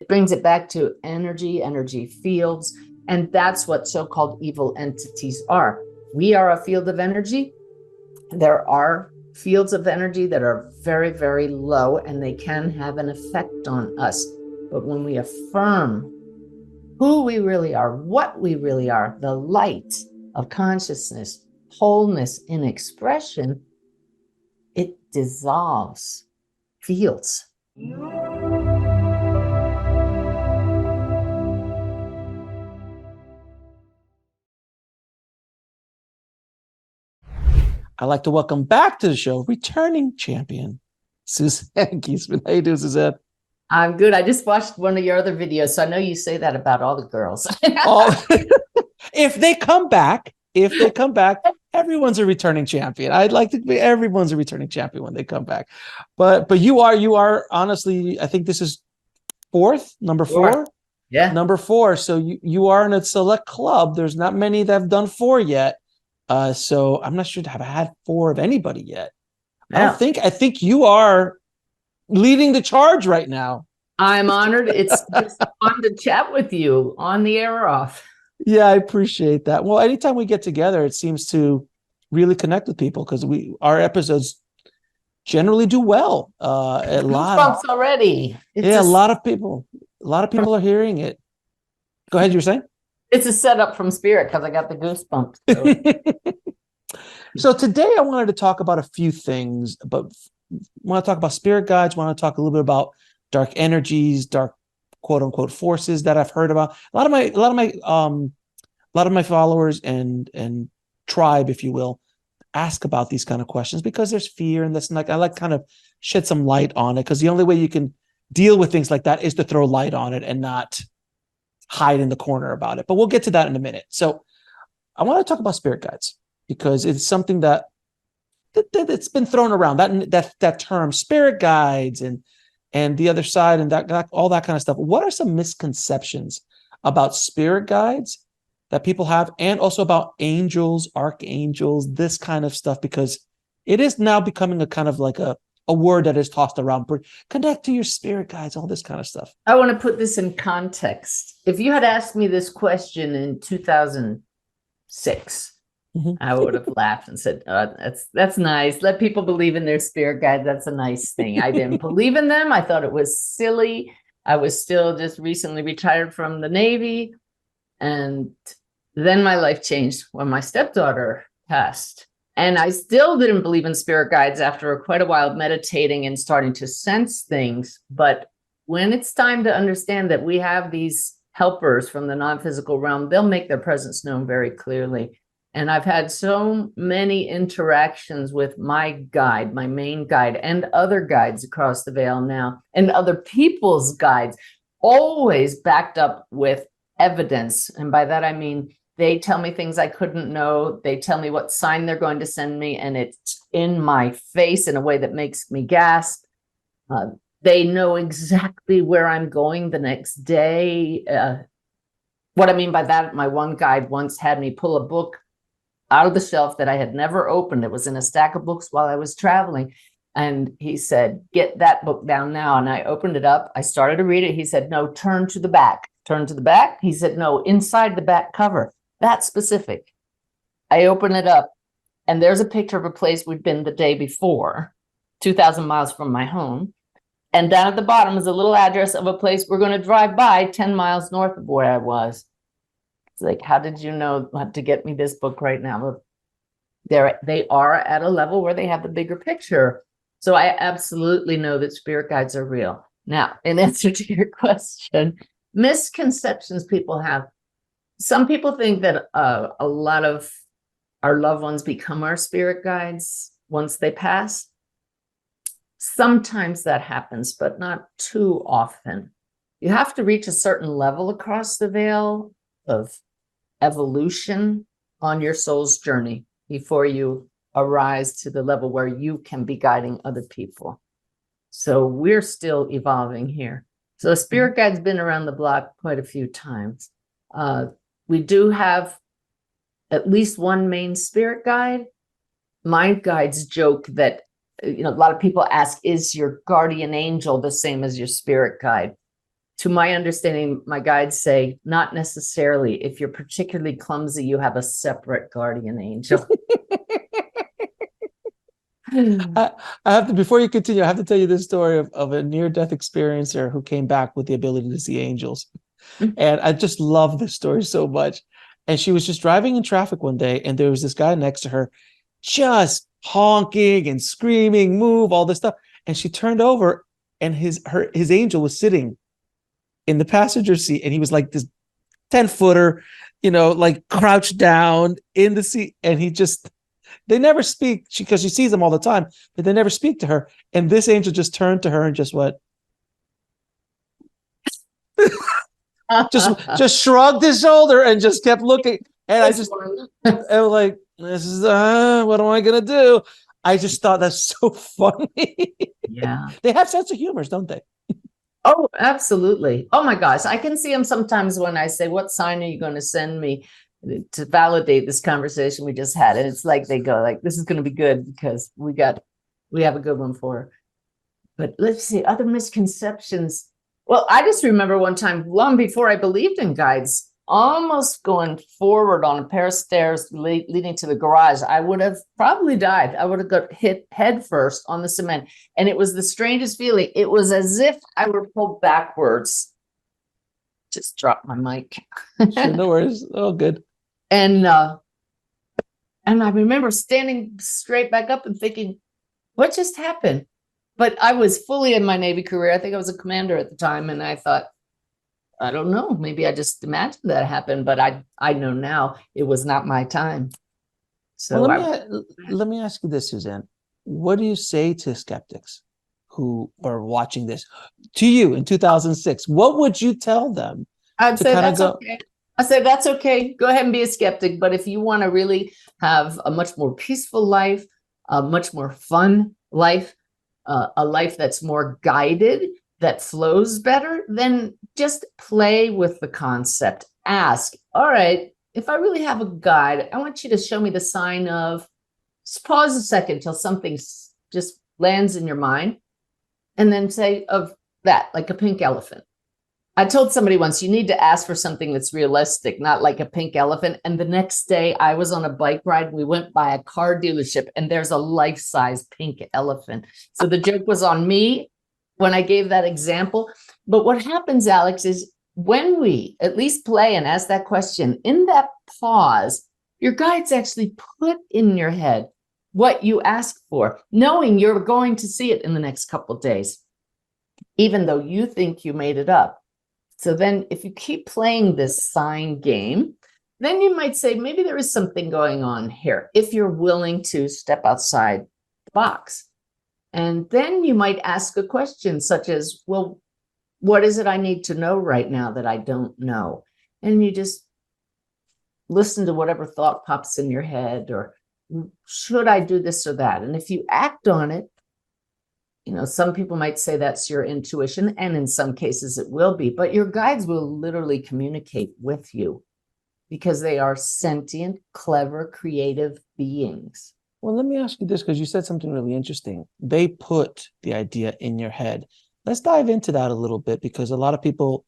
brings it back to energy fields. And that's what so-called evil entities are. We are a field of energy. There are fields of energy that are very, very low, and they can have an effect on us. But when we affirm who we really are, what we really are, the light of consciousness, wholeness in expression, it dissolves fields. I'd like to welcome back to the show returning champion, Suzanne Giesemann. How you doing, Suzanne? I'm good. I just watched one of your other videos, so I know you say that about all the girls. If they come back, everyone's a returning champion. I'd like to be everyone's a returning champion when they come back. But you are honestly, I think this is number four. Yeah. Number 4. So you are in a select club. There's not many that have done 4 yet. So I'm not sure to have had 4 of anybody yet. Yeah. I think you are leading the charge right now. I'm honored. It's just fun to chat with you on the air or off. Yeah, I appreciate that. Well, anytime we get together, it seems to really connect with people because our episodes generally do well. A lot already. A lot of people are hearing it. Go ahead, you were saying? It's a setup from spirit because I got the goosebumps. So today I wanted to talk about a few things, but I want to talk about spirit guides, want to talk a little bit about dark energies, dark quote unquote forces that I've heard about. A lot of my followers and tribe, if you will, ask about these kind of questions because there's fear, and I like kind of shed some light on it because the only way you can deal with things like that is to throw light on it and not hide in the corner about it. But we'll get to that in a minute. So I want to talk about spirit guides because it's something that it's been thrown around, that term spirit guides and the other side and that all that kind of stuff. What are some misconceptions about spirit guides that people have, and also about angels, archangels, this kind of stuff, because it is now becoming a kind of like a word that is tossed around. Connect to your spirit guides, all this kind of stuff. I want to put this in context. If you had asked me this question in 2006, I would have laughed and said, oh, that's nice. Let people believe in their spirit guides. That's a nice thing. I didn't believe in them. I thought it was silly. I was still just recently retired from the Navy. And then my life changed when my stepdaughter passed. And I still didn't believe in spirit guides after quite a while of meditating and starting to sense things. But when it's time to understand that we have these helpers from the non-physical realm, they'll make their presence known very clearly. And I've had so many interactions with my guide, my main guide, and other guides across the veil now, and other people's guides, always backed up with evidence. And by that, I mean, they tell me things I couldn't know. They tell me what sign they're going to send me, and it's in my face in a way that makes me gasp. They know exactly where I'm going the next day. What I mean by that, my one guide once had me pull a book out of the shelf that I had never opened. It was in a stack of books while I was traveling. And he said, get that book down now. And I opened it up. I started to read it. He said, no, turn to the back. Turn to the back. He said, no, inside the back cover. That's specific. I open it up, and there's a picture of a place we'd been the day before, 2,000 miles from my home. And down at the bottom is a little address of a place we're going to drive by 10 miles north of where I was. It's like, how did you know to get me this book right now? They are at a level where they have the bigger picture. So I absolutely know that spirit guides are real. Now, in answer to your question, misconceptions people have. Some people think that a lot of our loved ones become our spirit guides once they pass. Sometimes that happens, but not too often. You have to reach a certain level across the veil of evolution on your soul's journey before you arise to the level where you can be guiding other people. So we're still evolving here. So spirit guide's been around the block quite a few times. We do have at least one main spirit guide. My guides joke that, a lot of people ask, is your guardian angel the same as your spirit guide? to my understanding, my guides say not necessarily. If you're particularly clumsy, you have a separate guardian angel. I have to, before you continue, I have to tell you this story of a near-death experiencer who came back with the ability to see angels. And I just love this story so much. And she was just driving in traffic one day, and there was this guy next to her just honking and screaming, move, all this stuff. And she turned over, and his angel was sitting in the passenger seat, and he was like this 10-footer, like crouched down in the seat. And they never speak because she sees them all the time, but they never speak to her. And this angel just turned to her and just went, just shrugged his shoulder and just kept looking. And I was like, this is, what am I going to do? I just thought that's so funny. Yeah. They have sense of humor, don't they? Oh, absolutely. Oh my gosh. I can see them sometimes when I say, what sign are you going to send me to validate this conversation we just had? And it's like, they go like, this is going to be good because we have a good one for her. But let's see, other misconceptions. Well, I just remember one time, long before I believed in guides, almost going forward on a pair of stairs leading to the garage. I would have probably died. I would have got hit head first on the cement. And it was the strangest feeling. It was as if I were pulled backwards. Just dropped my mic. Sure, no worries. Oh, good. And I remember standing straight back up and thinking, what just happened? But I was fully in my Navy career. I think I was a commander at the time. And I thought, I don't know, maybe I just imagined that happened, but I know now it was not my time. So well, let me ask you this, Suzanne. What do you say to skeptics who are watching this to you in 2006? What would you tell them? I'd say that's okay. I say that's okay. Go ahead and be a skeptic. But if you want to really have a much more peaceful life, a much more fun life, a life that's more guided, that flows better, then just play with the concept. Ask, all right, if I really have a guide, I want you to show me the sign of, just pause a second till something just lands in your mind, and then say of that, like a pink elephant. I told somebody once, you need to ask for something that's realistic, not like a pink elephant. And the next day I was on a bike ride. We went by a car dealership and there's a life-size pink elephant. So the joke was on me when I gave that example. But what happens, Alex, is when we at least play and ask that question, in that pause, your guides actually put in your head what you ask for, knowing you're going to see it in the next couple of days, even though you think you made it up. So then if you keep playing this sign game, then you might say, maybe there is something going on here, if you're willing to step outside the box. And then you might ask a question such as, well, what is it I need to know right now that I don't know? And you just listen to whatever thought pops in your head, or should I do this or that? And if you act on it, some people might say that's your intuition, and in some cases it will be, but your guides will literally communicate with you because they are sentient, clever, creative beings. Well, let me ask you this, because you said something really interesting. They put the idea in your head. Let's dive into that a little bit, because a lot of people,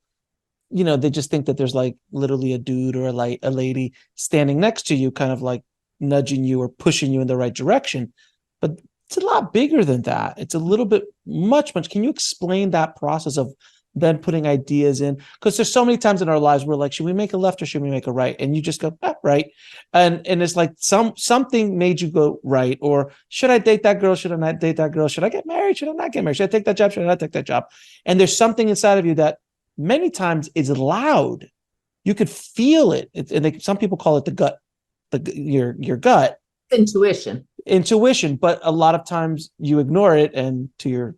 they just think that there's like literally a dude or a lady standing next to you, kind of like nudging you or pushing you in the right direction. But it's a lot bigger than that. It's a little bit much. Can you explain that process of then putting ideas in? Because there's so many times in our lives we're like, should we make a left or should we make a right? And you just go, right. And it's like something made you go right. Or should I date that girl? Should I not date that girl? Should I get married? Should I not get married? Should I take that job? Should I not take that job? And there's something inside of you that many times is loud. You could feel it. Some people call it the gut, your gut. Intuition, but a lot of times you ignore it, and to your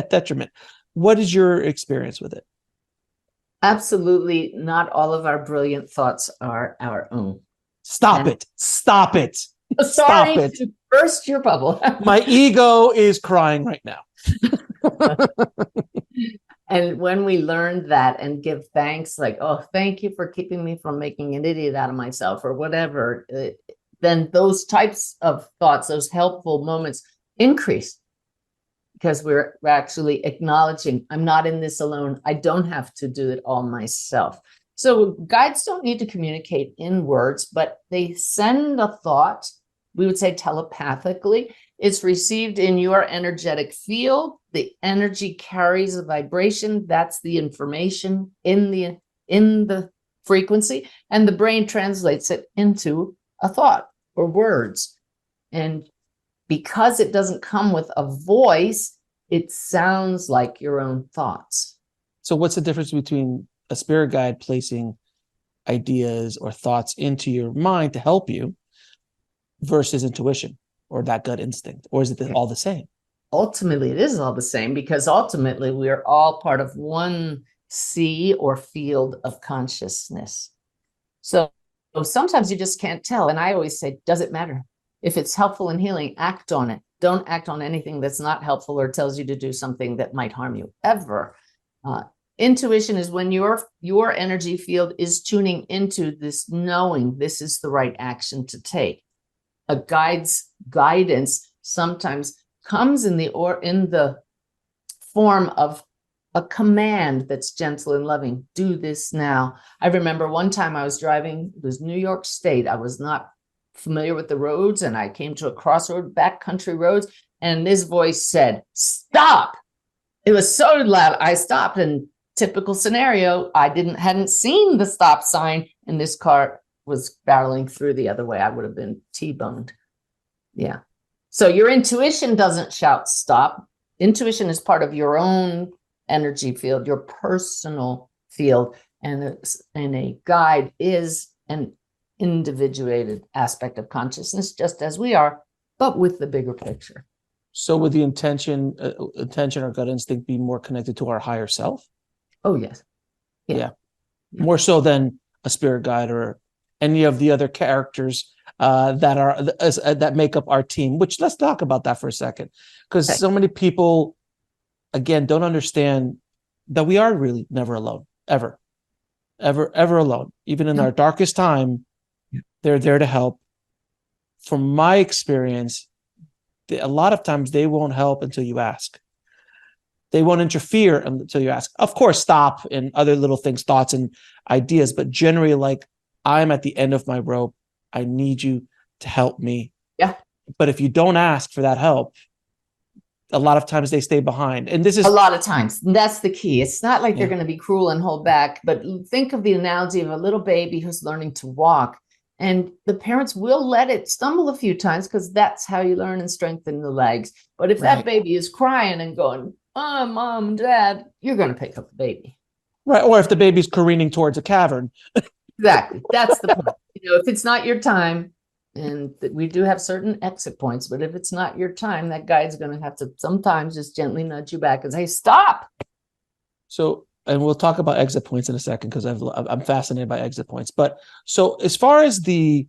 detriment. What is your experience with it? Absolutely not all of our brilliant thoughts are our own. Stop it. Sorry to burst your bubble. My ego is crying right now. And when we learn that and give thanks, like, oh, thank you for keeping me from making an idiot out of myself or whatever, then those types of thoughts, those helpful moments increase. because we're actually acknowledging I'm not in this alone. I don't have to do it all myself. So guides don't need to communicate in words, but they send a thought, we would say telepathically. It's received in your energetic field. The energy carries a vibration. That's the information in the frequency, and the brain translates it into a thought or words. And because it doesn't come with a voice, it sounds like your own thoughts. So what's the difference between a spirit guide placing ideas or thoughts into your mind to help you versus intuition or that gut instinct? Or is it all the same? Ultimately, it is all the same, because ultimately we're all part of one sea or field of consciousness. So sometimes you just can't tell. And I always say, does it matter? If it's helpful and healing, act on it. Don't act on anything that's not helpful or tells you to do something that might harm you, ever. Intuition is when your energy field is tuning into this, knowing this is the right action to take. A guide's guidance sometimes comes in the form of a command that's gentle and loving. Do this now. I remember one time I was driving, it was New York State. I was not familiar with the roads, and I came to a crossroad, backcountry roads, and this voice said, stop. It was so loud. I stopped, and typical scenario, I hadn't seen the stop sign, and this car was barreling through the other way. I would have been T-boned. Yeah. So your intuition doesn't shout stop. Intuition is part of your own energy field, your personal field, and a guide is an individuated aspect of consciousness, just as we are, but with the bigger picture. So would the intention or gut instinct be more connected to our higher self? Oh, yes. Yeah. More so than a spirit guide or any of the other characters that make up our team, which let's talk about that for a second, because so many people, again, don't understand that we are really never alone, ever alone. Even in our darkest time, they're there to help. From my experience, a lot of times they won't help until you ask. They won't interfere until you ask. Of course, stop and other little things, thoughts and ideas, but generally, like, I'm at the end of my rope. I need you to help me. Yeah. But if you don't ask for that help, a lot of times they stay behind. And this is a lot of times. That's the key. It's not like they're going to be cruel and hold back, but think of the analogy of a little baby who's learning to walk. And the parents will let it stumble a few times because that's how you learn and strengthen the legs. But if that baby is crying and going, oh, mom, dad, you're going to pick up the baby. Right. Or if the baby's careening towards a cavern. Exactly. That's the point. If it's not your time, and we do have certain exit points, but if it's not your time, that guide's going to have to sometimes just gently nudge you back and say, stop. So, and we'll talk about exit points in a second, because I'm fascinated by exit points. But so as far as the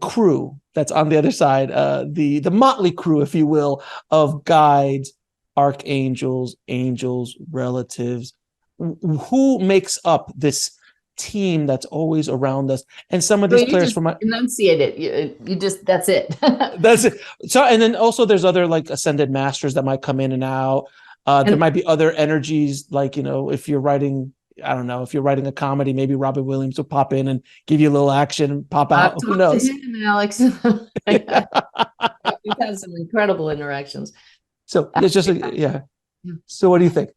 crew that's on the other side, the motley crew, if you will, of guides, archangels, angels, relatives, who makes up this team that's always around us? And some of these players from enunciate it. You just, that's it. That's it. So, and then also there's other like ascended masters that might come in and out. There might be other energies, like, if you're writing, I don't know, if you're writing a comedy, maybe Robin Williams will pop in and give you a little action and pop out. Who knows? To him, Alex. We've had some incredible interactions. So it's just, So what do you think?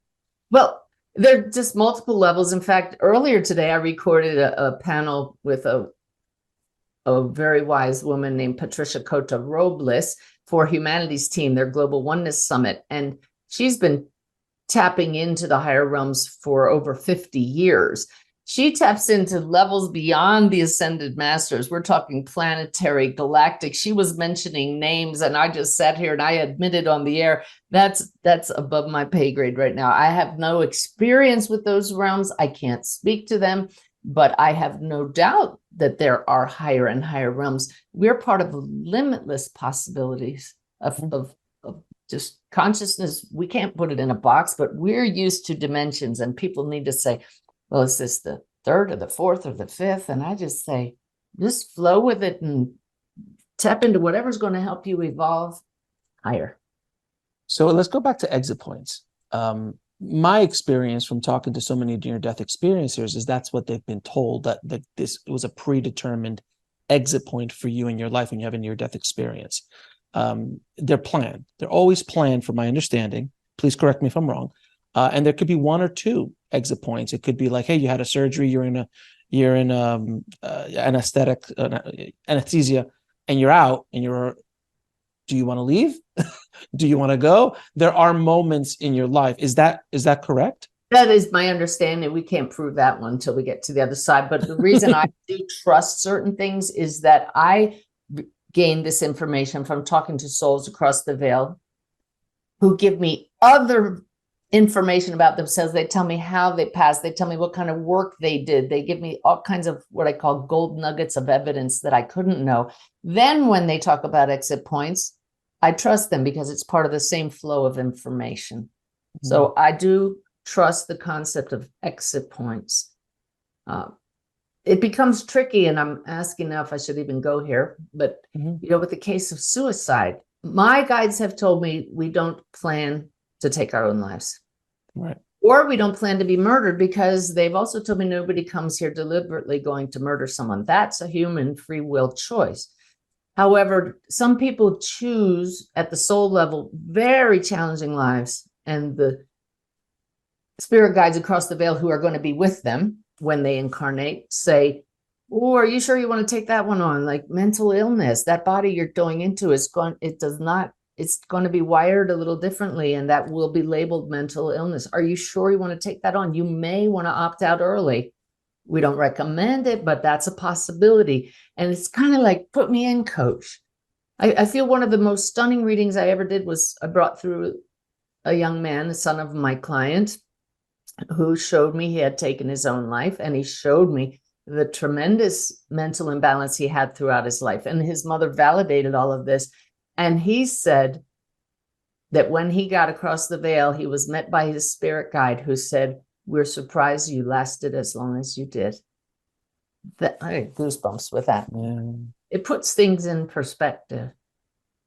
Well, there are just multiple levels. In fact, earlier today, I recorded a panel with a very wise woman named Patricia Cota Robles for Humanity's Team, their Global Oneness Summit. And she's been tapping into the higher realms for over 50 years. She taps into levels beyond the ascended masters. We're talking planetary, galactic. She was mentioning names, and I just sat here and I admitted on the air, that's above my pay grade right now. I have no experience with those realms. I can't speak to them, but I have no doubt that there are higher and higher realms. We're part of limitless possibilities of just consciousness. We can't put it in a box, but we're used to dimensions, and people need to say, well, is this the third or the fourth or the fifth? And I just say, just flow with it and tap into whatever's going to help you evolve higher. So let's go back to exit points. My experience from talking to so many near-death experiencers is that's what they've been told, that this was a predetermined exit point for you in your life when you have a near-death experience. They're planned. They're always planned, from my understanding. Please correct me if I'm wrong. And there could be one or two exit points. It could be like, hey, you had a surgery, you're in anesthesia, and you're out, and do you want to leave? Do you want to go? There are moments in your life. Is that correct? That is my understanding. We can't prove that one until we get to the other side. But the reason I do trust certain things is that I gained this information from talking to souls across the veil who give me other information about themselves. They tell me how they passed. They tell me what kind of work they did. They give me all kinds of what I call gold nuggets of evidence that I couldn't know. Then when they talk about exit points, I trust them because it's part of the same flow of information. Mm-hmm. So I do trust the concept of exit points. It becomes tricky, and I'm asking now if I should even go here, but with the case of suicide, my guides have told me we don't plan to take our own lives. Right. Or we don't plan to be murdered, because they've also told me nobody comes here deliberately going to murder someone. That's a human free will choice. However, some people choose at the soul level very challenging lives, and the spirit guides across the veil who are going to be with them when they incarnate say, oh, are you sure you want to take that one on? Like mental illness, that body you're going into it's going to be wired a little differently, and that will be labeled mental illness. Are you sure you want to take that on? You may want to opt out early. We don't recommend it, but that's a possibility. And it's kind of like, put me in, coach. I feel one of the most stunning readings I ever did was I brought through a young man, the son of my client, who showed me he had taken his own life, and he showed me the tremendous mental imbalance he had throughout his life. And his mother validated all of this. And he said that when he got across the veil, he was met by his spirit guide who said, we're surprised you lasted as long as you did. I get goosebumps with that. Yeah. It puts things in perspective.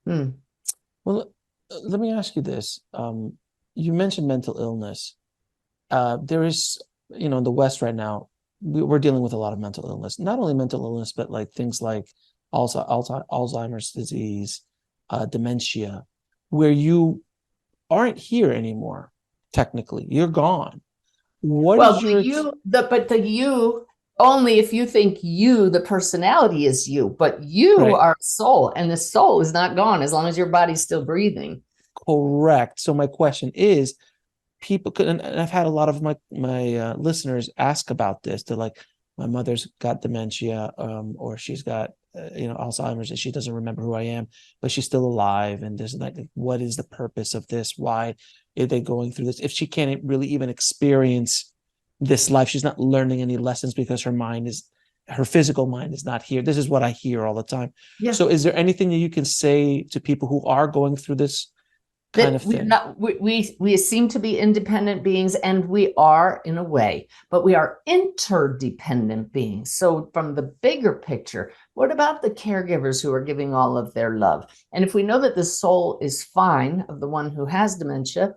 Well, let me ask you this. You mentioned mental illness. There is, in the West right now, we're dealing with a lot of mental illness. Not only mental illness, but like things like Alzheimer's disease, dementia, where you aren't here anymore. Technically, you're gone. But the you, only if you think you, the personality is you, but you right. are soul, and the soul is not gone as long as your body's still breathing. Correct. So my question is, people could, and I've had a lot of my listeners ask about this. They're like, my mother's got dementia, or she's got Alzheimer's, and she doesn't remember who I am, but she's still alive. And there's like, what is the purpose of this? Why are they going through this? If she can't really even experience this life, she's not learning any lessons because her physical mind is not here. This is what I hear all the time. Yeah. So is there anything that you can say to people who are going through this kind of thing? We seem to be independent beings, and we are in a way, but we are interdependent beings. So from the bigger picture, what about the caregivers who are giving all of their love? And if we know that the soul is fine of the one who has dementia,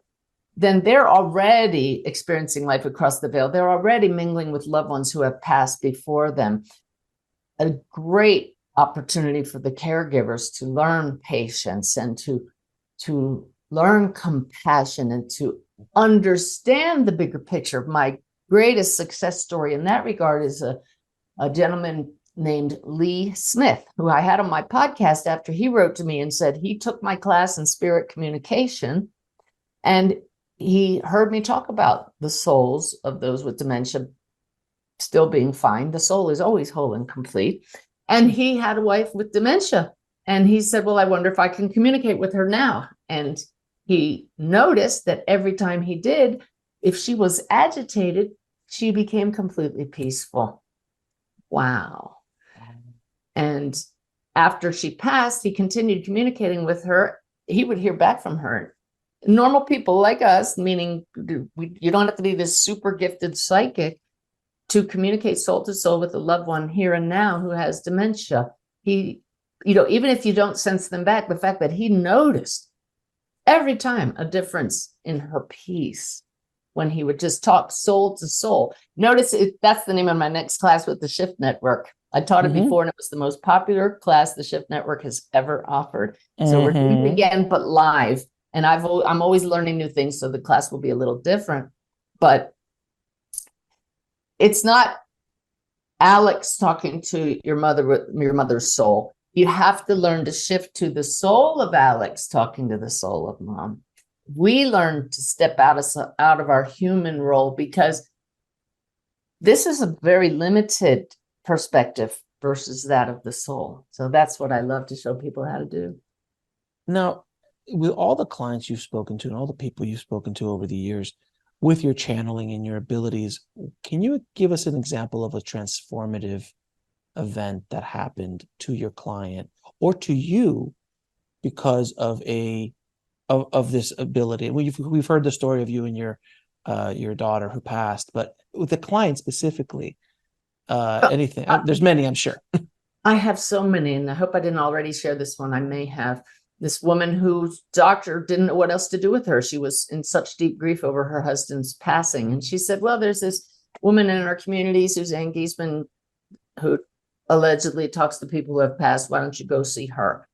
then they're already experiencing life across the veil. They're already mingling with loved ones who have passed before them. A great opportunity for the caregivers to learn patience and to learn compassion and to understand the bigger picture. My greatest success story in that regard is a gentleman named Lee Smith, who I had on my podcast after he wrote to me and said he took my class in spirit communication, and he heard me talk about the souls of those with dementia still being fine. The soul is always whole and complete. And he had a wife with dementia. And he said, well, I wonder if I can communicate with her now. And he noticed that every time he did, if she was agitated, she became completely peaceful. Wow. And after she passed, he continued communicating with her. He would hear back from her. Normal people like us, meaning you don't have to be this super gifted psychic to communicate soul to soul with a loved one here and now who has dementia. He, even if you don't sense them back, the fact that he noticed every time a difference in her piece when he would just talk soul to soul. Notice that's the name of my next class with the Shift Network. I taught it before, and it was the most popular class the Shift Network has ever offered. So we're doing it again, but live. And I'm always learning new things, so the class will be a little different. But it's not Alex talking to your mother with your mother's soul. You have to learn to shift to the soul of Alex talking to the soul of mom. We learn to step out of our human role, because this is a very limited perspective versus that of the soul. So that's what I love to show people how to do. Now, with all the clients you've spoken to and all the people you've spoken to over the years, with your channeling and your abilities, can you give us an example of a transformative event that happened to your client or to you because of this ability? We've heard the story of you and your daughter who passed, but with the client specifically, anything? There's many, I'm sure. I have so many, and I hope I didn't already share this one. I may have. This woman whose doctor didn't know what else to do with her. She was in such deep grief over her husband's passing. And she said, well, there's this woman in our community, Suzanne Giesman, who allegedly talks to people who have passed. Why don't you go see her?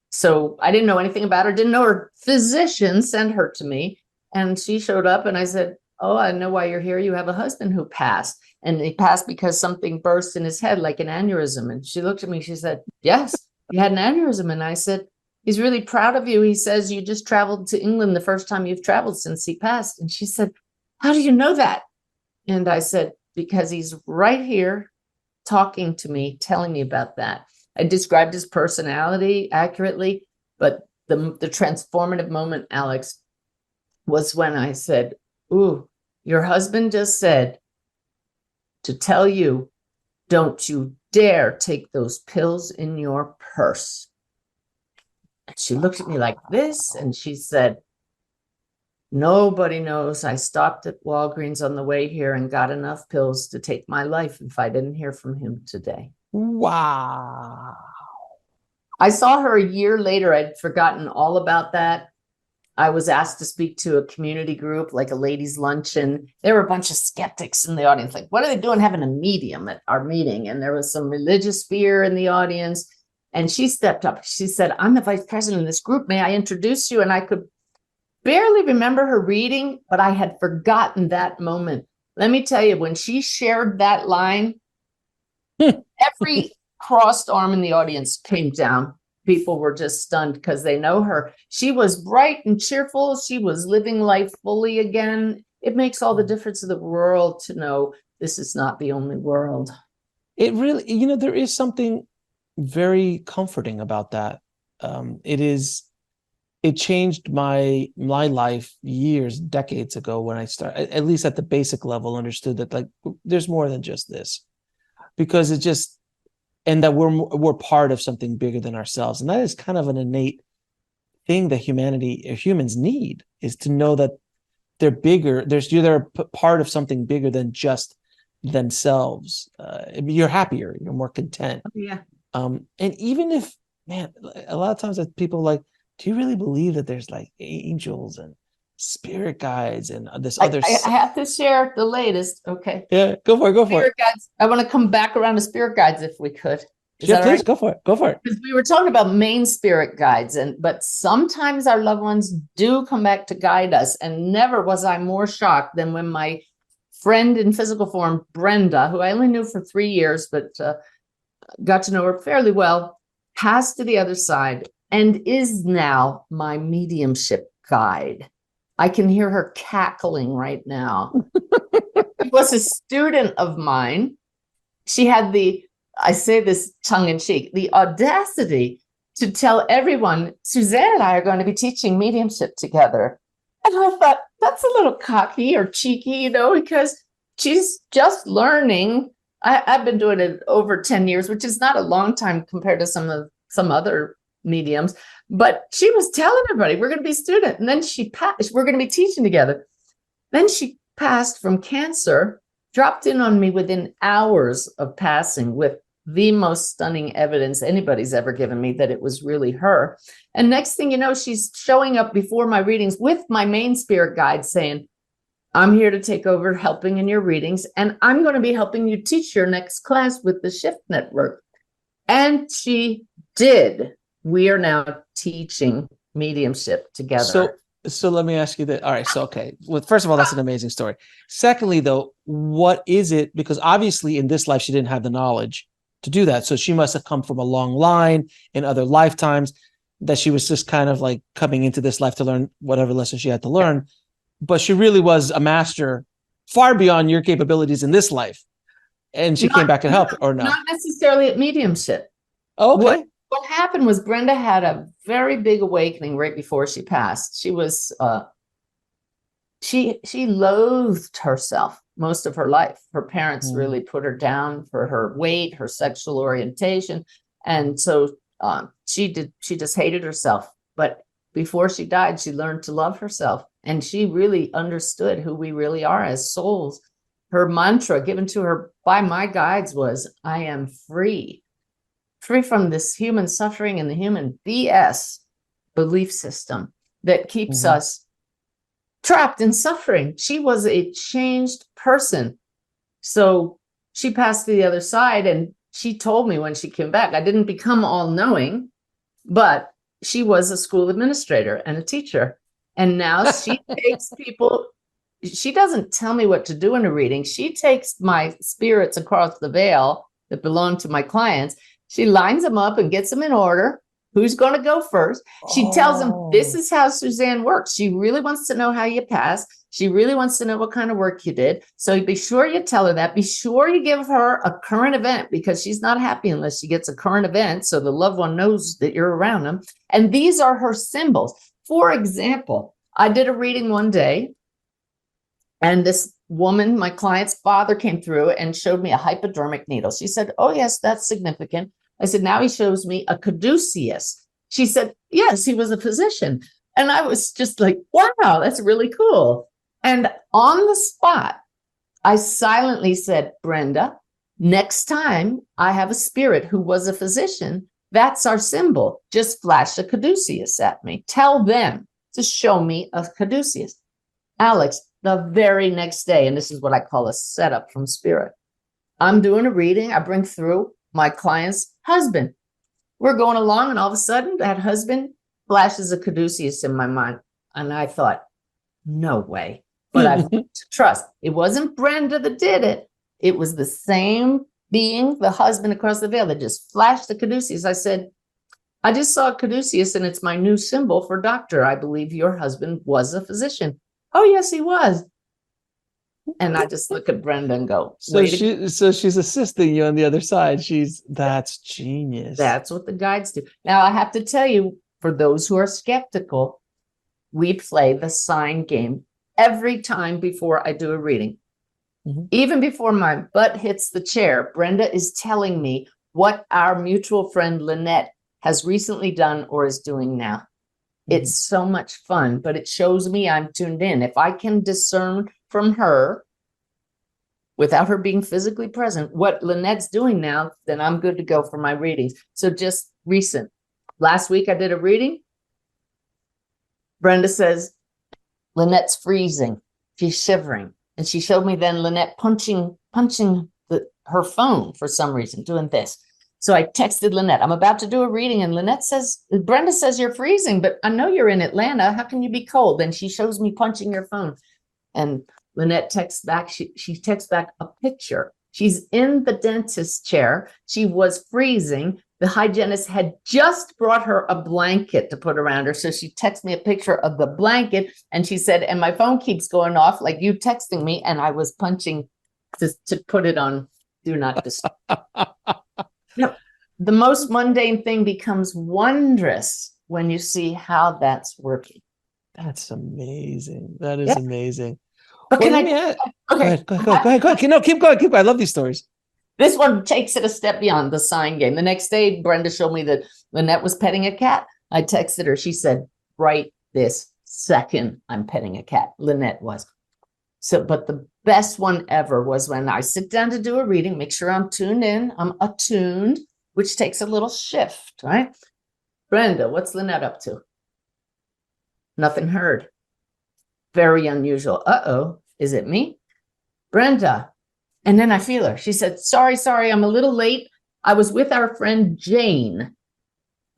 So I didn't know anything about her, didn't know her physician sent her to me. And she showed up and I said, oh, I know why you're here. You have a husband who passed. And he passed because something burst in his head like an aneurysm. And she looked at me, she said, yes, he had an aneurysm. And I said, he's really proud of you. He says you just traveled to England the first time you've traveled since he passed. And she said, how do you know that? And I said, because he's right here talking to me, telling me about that. I described his personality accurately, but the transformative moment, Alex, was when I said, ooh, your husband just said to tell you, don't you dare take those pills in your purse. And she looked at me like this and she said, nobody knows I stopped at Walgreens on the way here and got enough pills to take my life if I didn't hear from him today. Wow. I saw her a year later. I'd forgotten all about that. I was asked to speak to a community group, like a ladies' luncheon. There were a bunch of skeptics in the audience. Like, what are they doing having a medium at our meeting? And there was some religious fear in the audience. And she stepped up. She said, I'm the vice president of this group. May I introduce you? And I could barely remember her reading, but I had forgotten that moment. Let me tell you, when she shared that line, every crossed arm in the audience came down. People were just stunned because they know her. She was bright and cheerful. She was living life fully again. It makes all the difference in the world to know this is not the only world. It really, there is something very comforting about that. It changed my life decades ago when I started, at least at the basic level, understood that like there's more than just this, because and that we're part of something bigger than ourselves. And that is kind of an innate thing that humans need, is to know that they're bigger. They're part of something bigger than just themselves. You're happier, you're more content. Yeah. And even if, man, a lot of times that people like, do you really believe that there's like angels and spirit guides and this other I have to share the latest. Okay. Yeah, go for it. Spirit guides. I want to come back around to spirit guides if we could. Yeah, please, go for it. Because we were talking about main spirit guides, but sometimes our loved ones do come back to guide us. And never was I more shocked than when my friend in physical form, Brenda, who I only knew for 3 years, but got to know her fairly well, passed to the other side and is now my mediumship guide. I can hear her cackling right now. She was a student of mine. She had I say this tongue in cheek, the audacity to tell everyone, Suzanne and I are going to be teaching mediumship together. And I thought, that's a little cocky or cheeky, because she's just learning. I've been doing it over 10 years, which is not a long time compared to some other mediums, but she was telling everybody we're going to be students. And then she passed. We're going to be teaching together. Then she passed from cancer, dropped in on me within hours of passing with the most stunning evidence anybody's ever given me that it was really her. And next thing you know, she's showing up before my readings with my main spirit guide saying, I'm here to take over helping in your readings, and I'm going to be helping you teach your next class with the Shift Network. And she did. We are now teaching mediumship together. So let me ask you that. All right. So, okay. Well, first of all, that's an amazing story. Secondly, though, what is it? Because obviously in this life, she didn't have the knowledge to do that. So she must have come from a long line in other lifetimes that she was just kind of like coming into this life to learn whatever lesson she had to learn. But she really was a master far beyond your capabilities in this life. And she came back and helped, or no? Not necessarily at mediumship. Okay. What happened was Brenda had a very big awakening right before she passed. She was she loathed herself most of her life. Her parents really put her down for her weight, her sexual orientation, and so she just hated herself. But before she died, she learned to love herself, and she really understood who we really are as souls. Her mantra given to her by my guides was, I am free from this human suffering and the human BS belief system that keeps us trapped in suffering. She was a changed person. So she passed to the other side, and she told me when she came back, I didn't become all knowing, but she was a school administrator and a teacher. And now she takes people, she doesn't tell me what to do in a reading. She takes my spirits across the veil that belong to my clients. She lines them up and gets them in order. Who's going to go first? She tells them, this is how Suzanne works. She really wants to know how you passed. She really wants to know what kind of work you did. So be sure you tell her that. Be sure you give her a current event, because she's not happy unless she gets a current event, so the loved one knows that you're around them. And these are her symbols. For example, I did a reading one day, and this woman, my client's father, came through and showed me a hypodermic needle. She said, oh, yes, that's significant. I said, now he shows me a caduceus. She said, yes, he was a physician. And I was just like, wow, that's really cool. And on the spot, I silently said, Brenda, next time I have a spirit who was a physician, that's our symbol. Just flash a caduceus at me. Tell them to show me a caduceus. Alex, the very next day, and this is what I call a setup from spirit, I'm doing a reading. I bring through my client's husband. We're going along, and all of a sudden that husband flashes a caduceus in my mind. And I thought, no way. But I've to trust. It wasn't Brenda that did it. It was the same being, the husband across the veil, that just flashed the caduceus. I said, I just saw a caduceus, and it's my new symbol for doctor. I believe your husband was a physician. Oh, yes, he was. And I just look at Brenda and go, so she's assisting you on the other side. That's genius. That's what the guides do. Now, I have to tell you, for those who are skeptical, we play the sign game every time before I do a reading. Even before my butt hits the chair, Brenda is telling me what our mutual friend Lynette has recently done or is doing now. It's so much fun, but it shows me I'm tuned in. If I can discern from her, without her being physically present, what Lynette's doing now, then I'm good to go for my readings. So just recent. Last week I did a reading. Brenda says, Lynette's freezing. She's shivering. And she showed me then Lynette punching her phone for some reason, doing this. So I texted Lynette, I'm about to do a reading, and Brenda says you're freezing, but I know you're in Atlanta. How can you be cold? And she shows me punching your phone. And Lynette texts back, she texts back a picture. She's in the dentist chair. She was freezing. The hygienist had just brought her a blanket to put around her. So she texted me a picture of the blanket, and she said, and my phone keeps going off like you texting me, and I was punching to put it on do not disturb. No, the most mundane thing becomes wondrous when you see how that's working. That's amazing. That is amazing. But Well, can let me add, okay. Go ahead. No, keep going. I love these stories. This one takes it a step beyond the sign game. The next day, Brenda showed me that Lynette was petting a cat. I texted her. She said, right this second, I'm petting a cat. Lynette was. So, but best one ever was when I sit down to do a reading, make sure I'm tuned in, I'm attuned, which takes a little shift, right? Brenda, what's Lynette up to? Nothing heard. Very unusual. Uh-oh, is it me? Brenda. And then I feel her. She said, sorry, I'm a little late. I was with our friend Jane.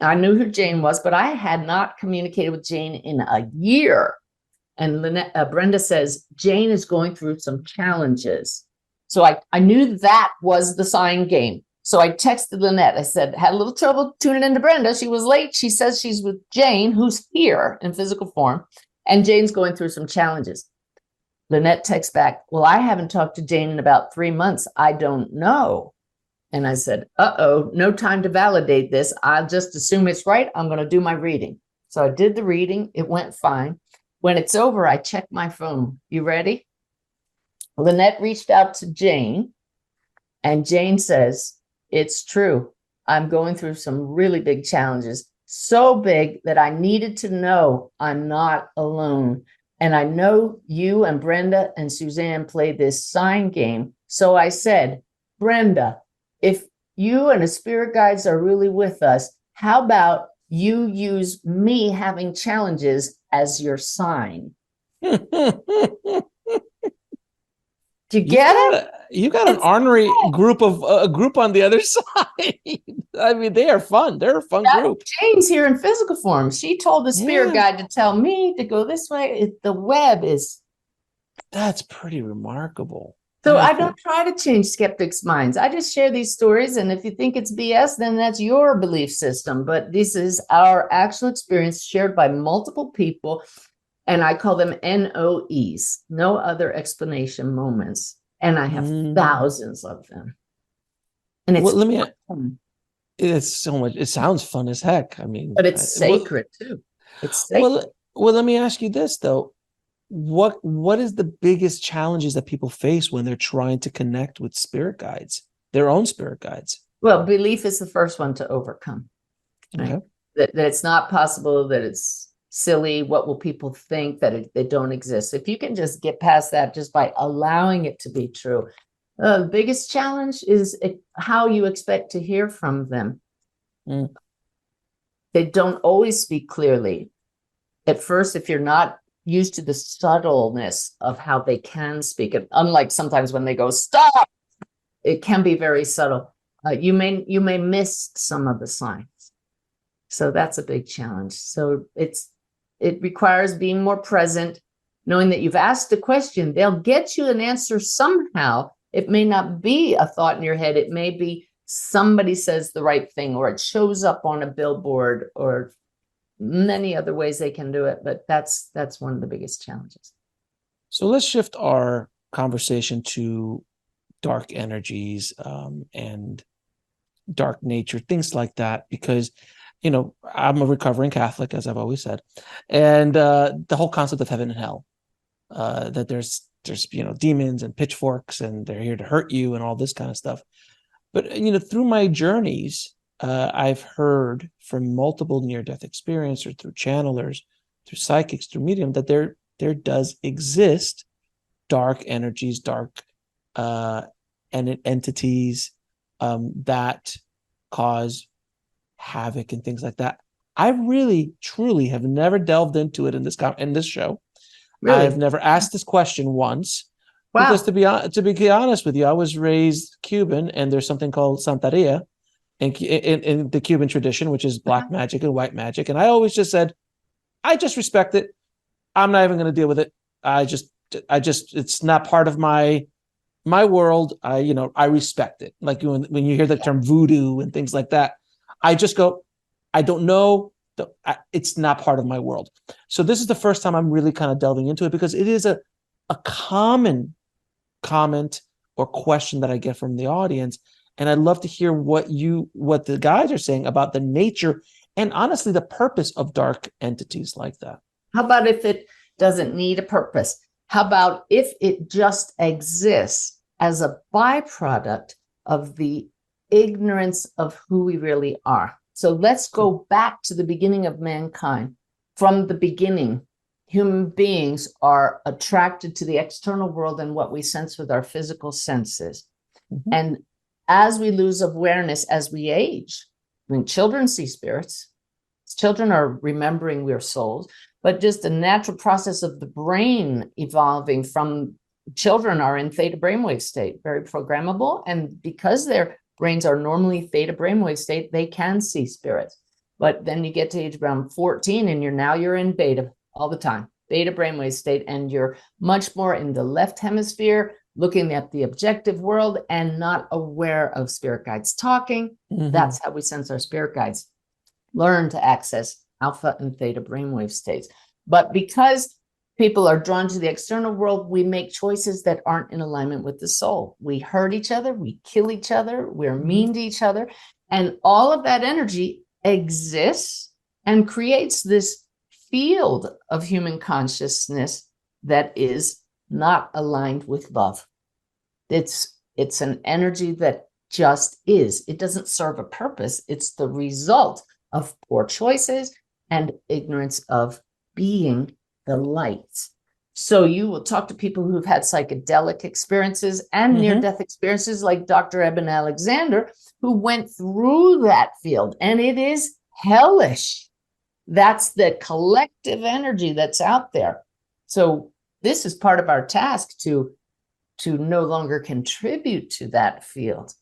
I knew who Jane was, but I had not communicated with Jane in a year. And Brenda says, Jane is going through some challenges. So I knew that was the sign game. So I texted Lynette. I said, had a little trouble tuning into Brenda. She was late. She says she's with Jane, who's here in physical form. And Jane's going through some challenges. Lynette texts back, well, I haven't talked to Jane in about 3 months. I don't know. And I said, uh-oh, no time to validate this. I'll just assume it's right. I'm going to do my reading. So I did the reading. It went fine. When it's over, I check my phone. You ready? Lynette reached out to Jane, and Jane says, it's true. I'm going through some really big challenges, so big that I needed to know I'm not alone. And I know you and Brenda and Suzanne play this sign game. So I said, Brenda, if you and the spirit guides are really with us, how about you use me having challenges as your sign? Do you get it? You got an ornery group of a group on the other side. I mean, they are fun. They're a fun group. Jane's here in physical form. She told the spirit guide to tell me to go this way. The web is. That's pretty remarkable. So I don't try to change skeptics' minds. I just share these stories. And if you think it's BS, then that's your belief system. But this is our actual experience shared by multiple people. And I call them NOEs, no other explanation moments. And I have thousands of them. And it's it's so much. It sounds fun as heck. I mean, but it's sacred too. It's sacred. Well, let me ask you this though. What is the biggest challenges that people face when they're trying to connect with spirit guides, their own spirit guides? Well, belief is the first one to overcome. Right? Okay. That it's not possible, that it's silly, what will people think, that they don't exist. If you can just get past that just by allowing it to be true. The biggest challenge is how you expect to hear from them. They don't always speak clearly. At first, if you're not used to the subtleness of how they can speak, and unlike sometimes when they go, stop, it can be very subtle. You may miss some of the signs. So that's a big challenge. So it requires being more present, knowing that you've asked a question. They'll get you an answer somehow. It may not be a thought in your head. It may be somebody says the right thing, or it shows up on a billboard, or many other ways they can do it. But that's one of the biggest challenges. So let's shift our conversation to dark energies and dark nature, things like that, because I'm a recovering Catholic, as I've always said, and the whole concept of heaven and hell, that there's demons and pitchforks and they're here to hurt you and all this kind of stuff. But through my journeys, I've heard from multiple near-death experiences, through channelers, through psychics, through medium, that there does exist dark energies, dark entities that cause havoc and things like that. I really, truly have never delved into it in this show. Really? I've never asked this question once. Wow. Because to be honest with you, I was raised Cuban, and there's something called Santeria in the Cuban tradition, which is black magic and white magic. And I always just said, I just respect it. I'm not even going to deal with it. I just it's not part of my world. I respect it. Like when you hear the term voodoo and things like that, I just go, I don't know. It's not part of my world. So this is the first time I'm really kind of delving into it, because it is a common comment or question that I get from the audience. And I'd love to hear what the guys are saying about the nature and honestly the purpose of dark entities like that. How about if it doesn't need a purpose? How about if it just exists as a byproduct of the ignorance of who we really are? So let's go back to the beginning of mankind. From the beginning, human beings are attracted to the external world and what we sense with our physical senses. Mhm. And as we lose awareness, as we age, I mean, children see spirits. Children are remembering we're souls, but just a natural process of the brain evolving from children are in theta brainwave state, very programmable. And because their brains are normally theta brainwave state, they can see spirits. But then you get to age around 14 and you're in beta all the time, beta brainwave state, and you're much more in the left hemisphere, looking at the objective world and not aware of spirit guides talking. Mhm. That's how we sense our spirit guides. Learn to access alpha and theta brainwave states. But because people are drawn to the external world, we make choices that aren't in alignment with the soul. We hurt each other, we kill each other, we're mean to each other. And all of that energy exists and creates this field of human consciousness that is not aligned with love. It's an energy that just is. It doesn't serve a purpose. It's the result of poor choices and ignorance of being the light. So you will talk to people who've had psychedelic experiences and Mhm. near-death experiences, like Dr. Eben Alexander, who went through that field, and it is hellish. That's the collective energy that's out there. So this is part of our task to no longer contribute to that field,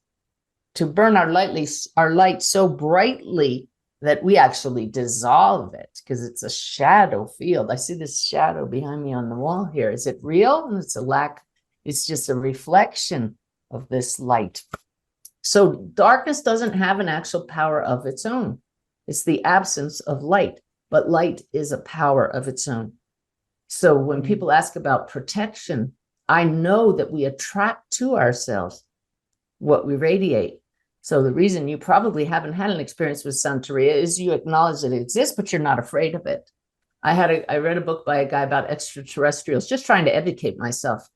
to burn our light so brightly that we actually dissolve it, because it's a shadow field. I see this shadow behind me on the wall here. Is it real? It's just a reflection of this light. So darkness doesn't have an actual power of its own. It's the absence of light, but light is a power of its own. So when people ask about protection, I know that we attract to ourselves what we radiate. So the reason you probably haven't had an experience with Santeria is you acknowledge that it exists, but you're not afraid of it. I read a book by a guy about extraterrestrials, just trying to educate myself.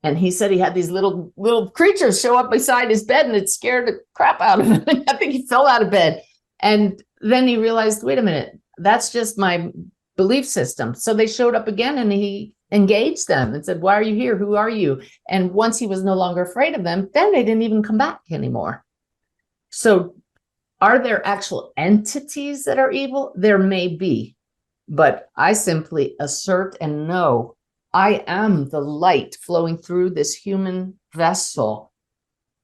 And he said he had these little creatures show up beside his bed, and it scared the crap out of him. I think he fell out of bed. And then he realized, wait a minute, that's just my belief system. So they showed up again, and he engaged them and said, why are you here? Who are you? And once he was no longer afraid of them, then they didn't even come back anymore. So are there actual entities that are evil? There may be, but I simply assert and know I am the light flowing through this human vessel.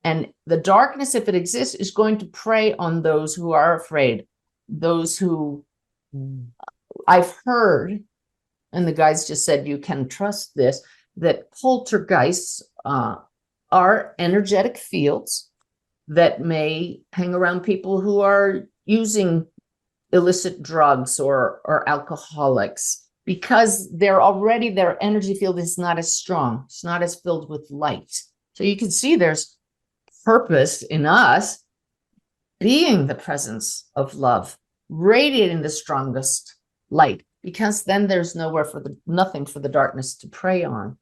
And the darkness, if it exists, is going to prey on those who are afraid, those who I've heard, and the guys just said, you can trust this, that poltergeists are energetic fields that may hang around people who are using illicit drugs or alcoholics, because their energy field is not as strong. It's not as filled with light. So you can see there's purpose in us being the presence of love, radiating the strongest light, because then there's nothing for the darkness to prey on.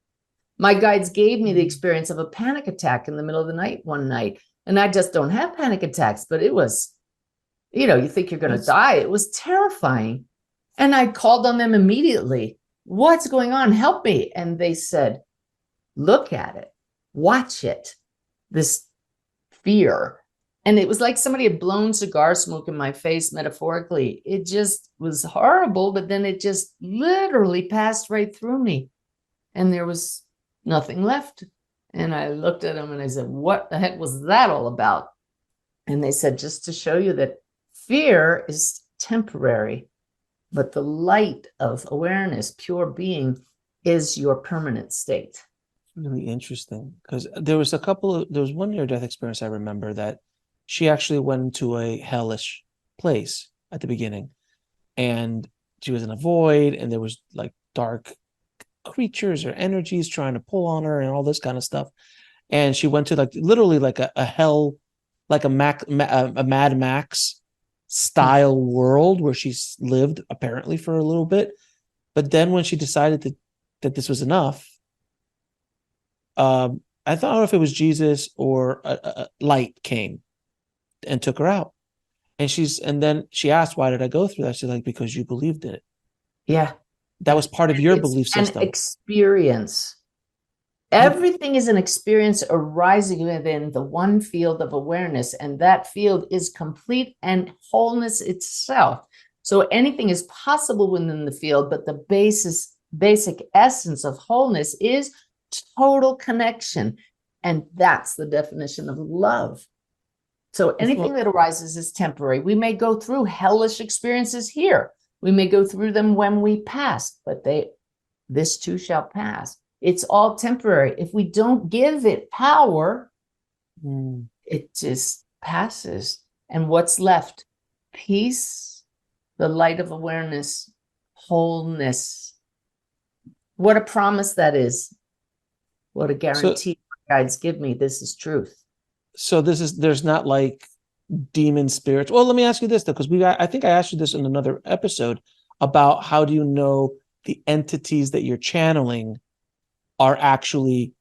My guides gave me the experience of a panic attack in the middle of the night one night. And I just don't have panic attacks, but it was, you think you're going to die. It was terrifying. And I called on them immediately. What's going on? Help me. And they said, look at it, watch it, this fear. And it was like somebody had blown cigar smoke in my face, metaphorically. It just was horrible, but then it just literally passed right through me. And there was nothing left. And I looked at them and I said, what the heck was that all about? And they said, just to show you that fear is temporary, but the light of awareness, pure being, is your permanent state. Really interesting, because there was one near-death experience I remember that she actually went to a hellish place at the beginning, and she was in a void, and there was like dark creatures or energies trying to pull on her and all this kind of stuff. And she went to literally like a hell, like a Mad Max style world where she lived apparently for a little bit. But then when she decided that this was enough, I don't know if it was Jesus or a light came and took her out. And then she asked, why did I go through that? She's like, because you believed in it. Yeah. that was part of your It's belief system. an experience. Everything is an experience arising within the one field of awareness, and that field is complete and wholeness itself. So anything is possible within the field, but the basic essence of wholeness is total connection. And that's the definition of love. So anything that arises is temporary. We may go through hellish experiences here. We may go through them when we pass, but this too shall pass. It's all temporary. If we don't give it power, it just passes. And what's left? Peace, the light of awareness, wholeness. What a promise that is. What a guarantee guides give me. This is truth. So there's not like demon spirits. Well, let me ask you this though, because I think I asked you this in another episode about how do you know the entities that you're channeling are actually,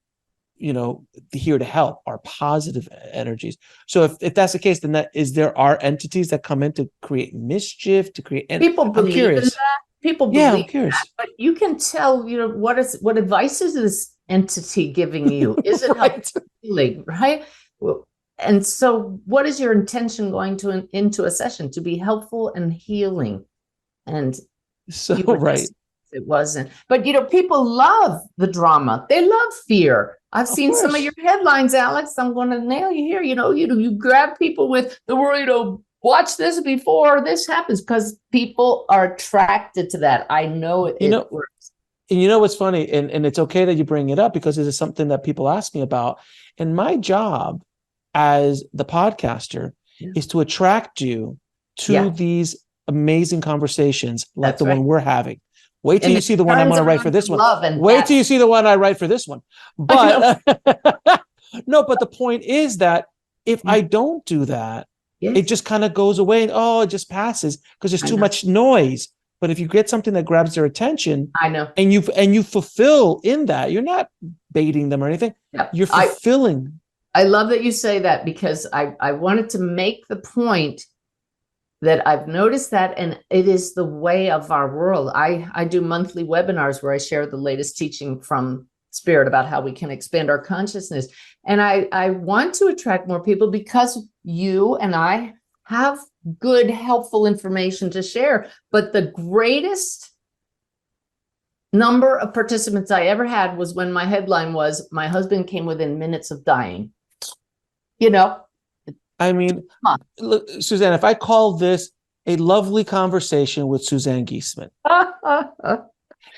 here to help, are positive energies. So if that's the case, then there are entities that come in to create mischief, to create. People believe in that. People believe. Yeah, I'm curious. That, but you can tell, what advice is this entity giving you? Is it Right. healing, right? And so, what is your intention going into a session? To be helpful and healing, and so right. It wasn't. But, people love the drama. They love fear. I've seen some of your headlines, Alex. I'm going to nail you here. You grab people with the word, watch this before this happens, because people are attracted to that. I know it works. And you know what's funny? And it's okay that you bring it up, because this is something that people ask me about. And my job as the podcaster is to attract you to these amazing conversations like the one we're having. Wait till you see the one I'm going to write for this one. Wait till you see the one I write for this one. But no, but the point is that if I don't do that, it just kind of goes away and it just passes because there's too much noise. But if you get something that grabs their attention, and you fulfill in that, you're not baiting them or anything. You're fulfilling. I love that you say that, because I wanted to make the point that I've noticed that, and it is the way of our world. I do monthly webinars where I share the latest teaching from Spirit about how we can expand our consciousness. And I want to attract more people because you and I have good, helpful information to share. But the greatest number of participants I ever had was when my headline was, "My husband came within minutes of dying." I mean, look, Suzanne, if I call this a lovely conversation with Suzanne Giesemann,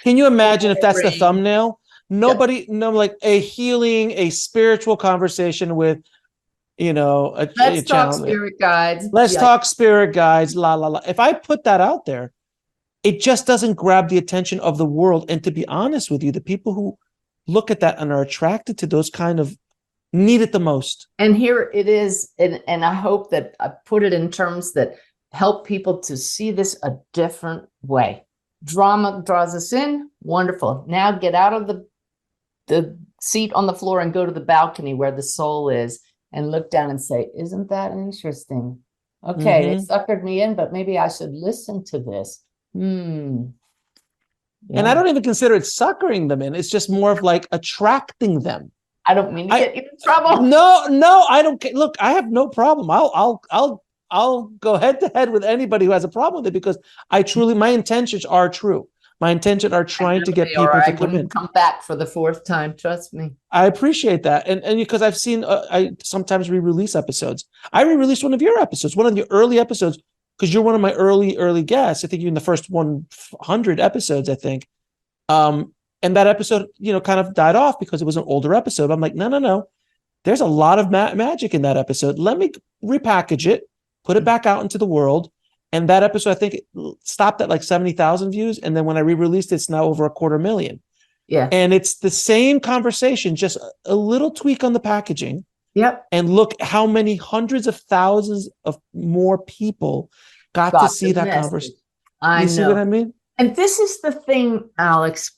can you imagine if that's the thumbnail? Nobody, like a healing, a spiritual conversation with, Let's talk spirit guides. Let's talk spirit guides, la, la, la. If I put that out there, it just doesn't grab the attention of the world. And to be honest with you, the people who look at that and are attracted to those kind of need it the most. And here it is. And I hope that I put it in terms that help people to see this a different way. Drama draws us in. Wonderful. Now get out of the seat on the floor and go to the balcony where the soul is and look down and say, isn't that interesting? Okay, it suckered me in, but maybe I should listen to this. And I don't even consider it suckering them in. It's just more of like attracting them. I don't mean to get you in trouble. No, I don't. Look, I have no problem. I'll go head to head with anybody who has a problem with it, because my intentions are true. My intentions are trying to get people to come in. Come back for the fourth time. Trust me. I appreciate that. And because I've seen, I sometimes re-release episodes. I re-released one of your episodes, one of the early episodes, because you're one of my early guests. I think you're in the first 100 episodes, I think. And that episode, kind of died off because it was an older episode. I'm like, no. There's a lot of magic in that episode. Let me repackage it, put it back out into the world. And that episode, I think, it stopped at like 70,000 views. And then when I re-released it, it's now over 250,000. Yeah. And it's the same conversation, just a little tweak on the packaging. Yep. And look how many hundreds of thousands of more people got to see that conversation. I know. See what I mean? And this is the thing, Alex.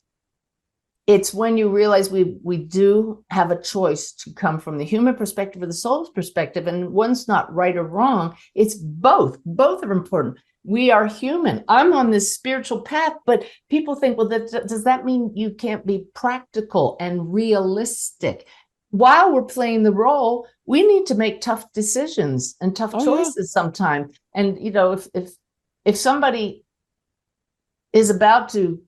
it's when you realize we do have a choice to come from the human perspective or the soul's perspective, and one's not right or wrong. It's both. Both are important. We are human. I'm on this spiritual path, but people think, well, does that mean you can't be practical and realistic? While we're playing the role, we need to make tough decisions and tough choices sometimes. And if somebody is about to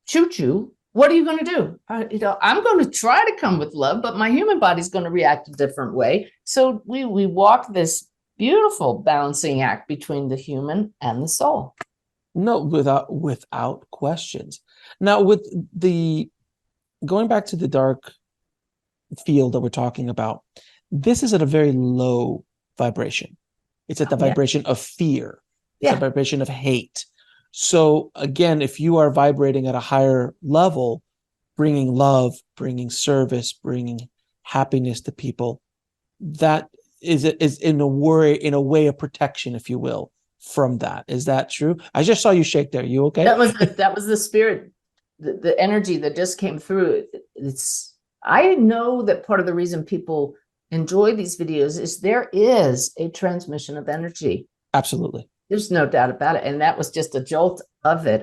shoot you, what are you going to do? I'm going to try to come with love, but my human body's going to react a different way. So we walk this beautiful balancing act between the human and the soul. No, without questions. Now, with the going back to the dark field that we're talking about, this is at a very low vibration. It's at the vibration of fear. It's a vibration of hate. So again, if you are vibrating at a higher level, bringing love, bringing service, bringing happiness to people, that is in a way of protection, if you will, from that. Is that true? I just saw you shake there. You okay? That was the spirit, the energy that just came through. I know that part of the reason people enjoy these videos is there is a transmission of energy. Absolutely. There's no doubt about it. And that was just a jolt of it.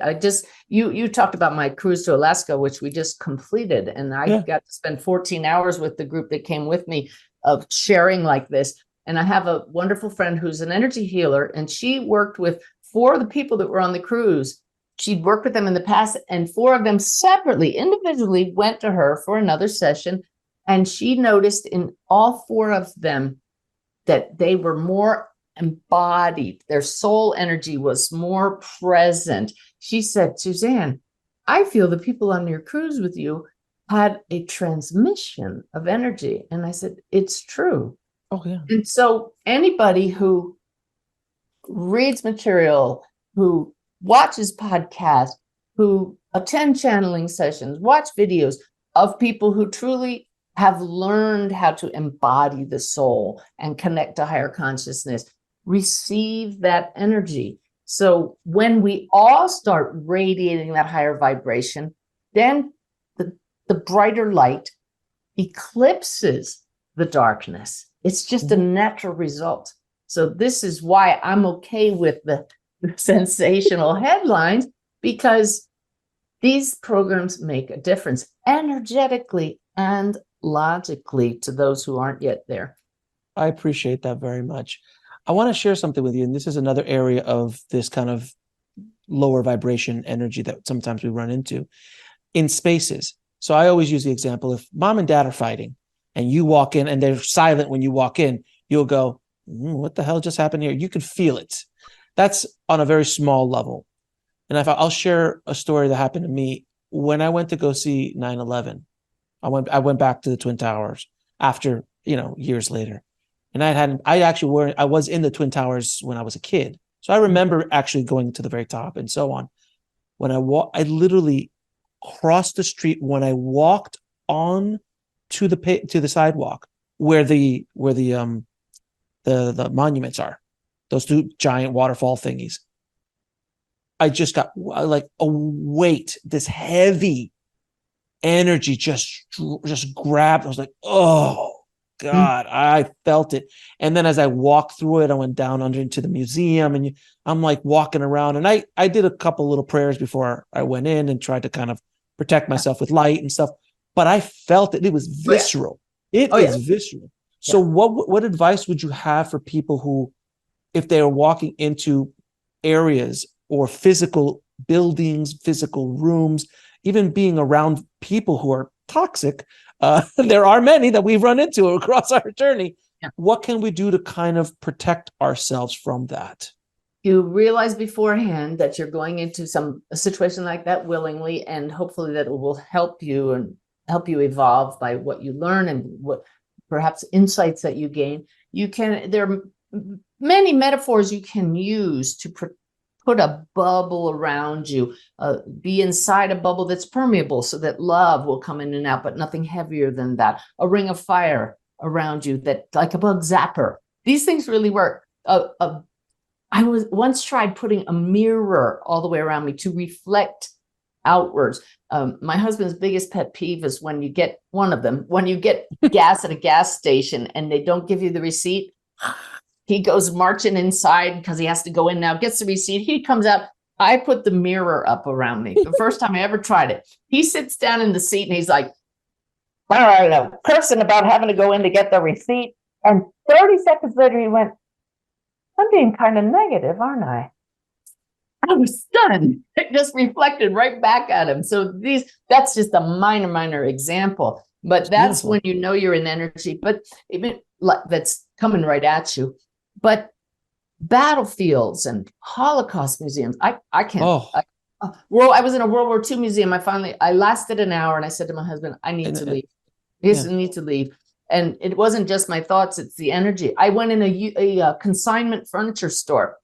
You talked about my cruise to Alaska, which we just completed. And I got to spend 14 hours with the group that came with me of sharing like this. And I have a wonderful friend who's an energy healer, and she worked with 4 of the people that were on the cruise. She'd worked with them in the past, and 4 of them separately, individually went to her for another session. And she noticed in all 4 of them that they were more embodied. Their soul energy was more present. She said, Suzanne, I feel the people on your cruise with you had a transmission of energy. And I said, it's true. Oh, yeah. And so anybody who reads material, who watches podcasts, who attend channeling sessions, watch videos of people who truly have learned how to embody the soul and connect to higher consciousness, receive that energy. So when we all start radiating that higher vibration, then the brighter light eclipses the darkness. It's just a natural result. So this is why I'm okay with the sensational headlines, because these programs make a difference energetically and logically to those who aren't yet there. I appreciate that very much. I want to share something with you, and this is another area of this kind of lower vibration energy that sometimes we run into in spaces. So I always use the example, if mom and dad are fighting and you walk in and they're silent when you walk in, you'll go, what the hell just happened here? You could feel it. That's on a very small level. And I'll share a story that happened to me when I went to go see 9/11. I went back to the Twin Towers after, years later. And I was in the Twin Towers when I was a kid. So I remember actually going to the very top and so on. When I literally crossed the street when I walked on to the sidewalk where the monuments are, those 2 giant waterfall thingies. I just got like a weight, this heavy energy just grabbed. I was like, oh God, I felt it. And then as I walked through it, I went down under into the museum, and I'm like walking around, and I did a couple little prayers before I went in and tried to kind of protect myself with light and stuff. But I felt it. It was visceral. It is visceral. So what advice would you have for people who, if they are walking into areas or physical buildings, physical rooms, even being around people who are toxic, there are many that we've run into across our journey. Yeah. What can we do to kind of protect ourselves from that? You realize beforehand that you're going into a situation like that willingly, and hopefully that it will help you and help you evolve by what you learn and what perhaps insights that you gain. There are many metaphors you can use to put a bubble around you, be inside a bubble that's permeable so that love will come in and out, but nothing heavier than that. A ring of fire around you that, like a bug zapper. These things really work. I once tried putting a mirror all the way around me to reflect outwards. My husband's biggest pet peeve is when you get gas at a gas station and they don't give you the receipt. He goes marching inside because he has to go in now, gets the receipt. He comes out. I put the mirror up around me. The first time I ever tried it, he sits down in the seat and he's like, all right, I'm cursing about having to go in to get the receipt. And 30 seconds later, he went, I'm being kind of negative, aren't I? I was stunned. It just reflected right back at him. So that's just a minor example. But that's Beautiful. when you know you're in energy, but even that's coming right at you. But battlefields and Holocaust museums, I can't. Oh, Well, I was in a World War II museum. I lasted an hour and I said to my husband, I need to leave. I need to leave. And it wasn't just my thoughts, it's the energy. I went in a consignment furniture store.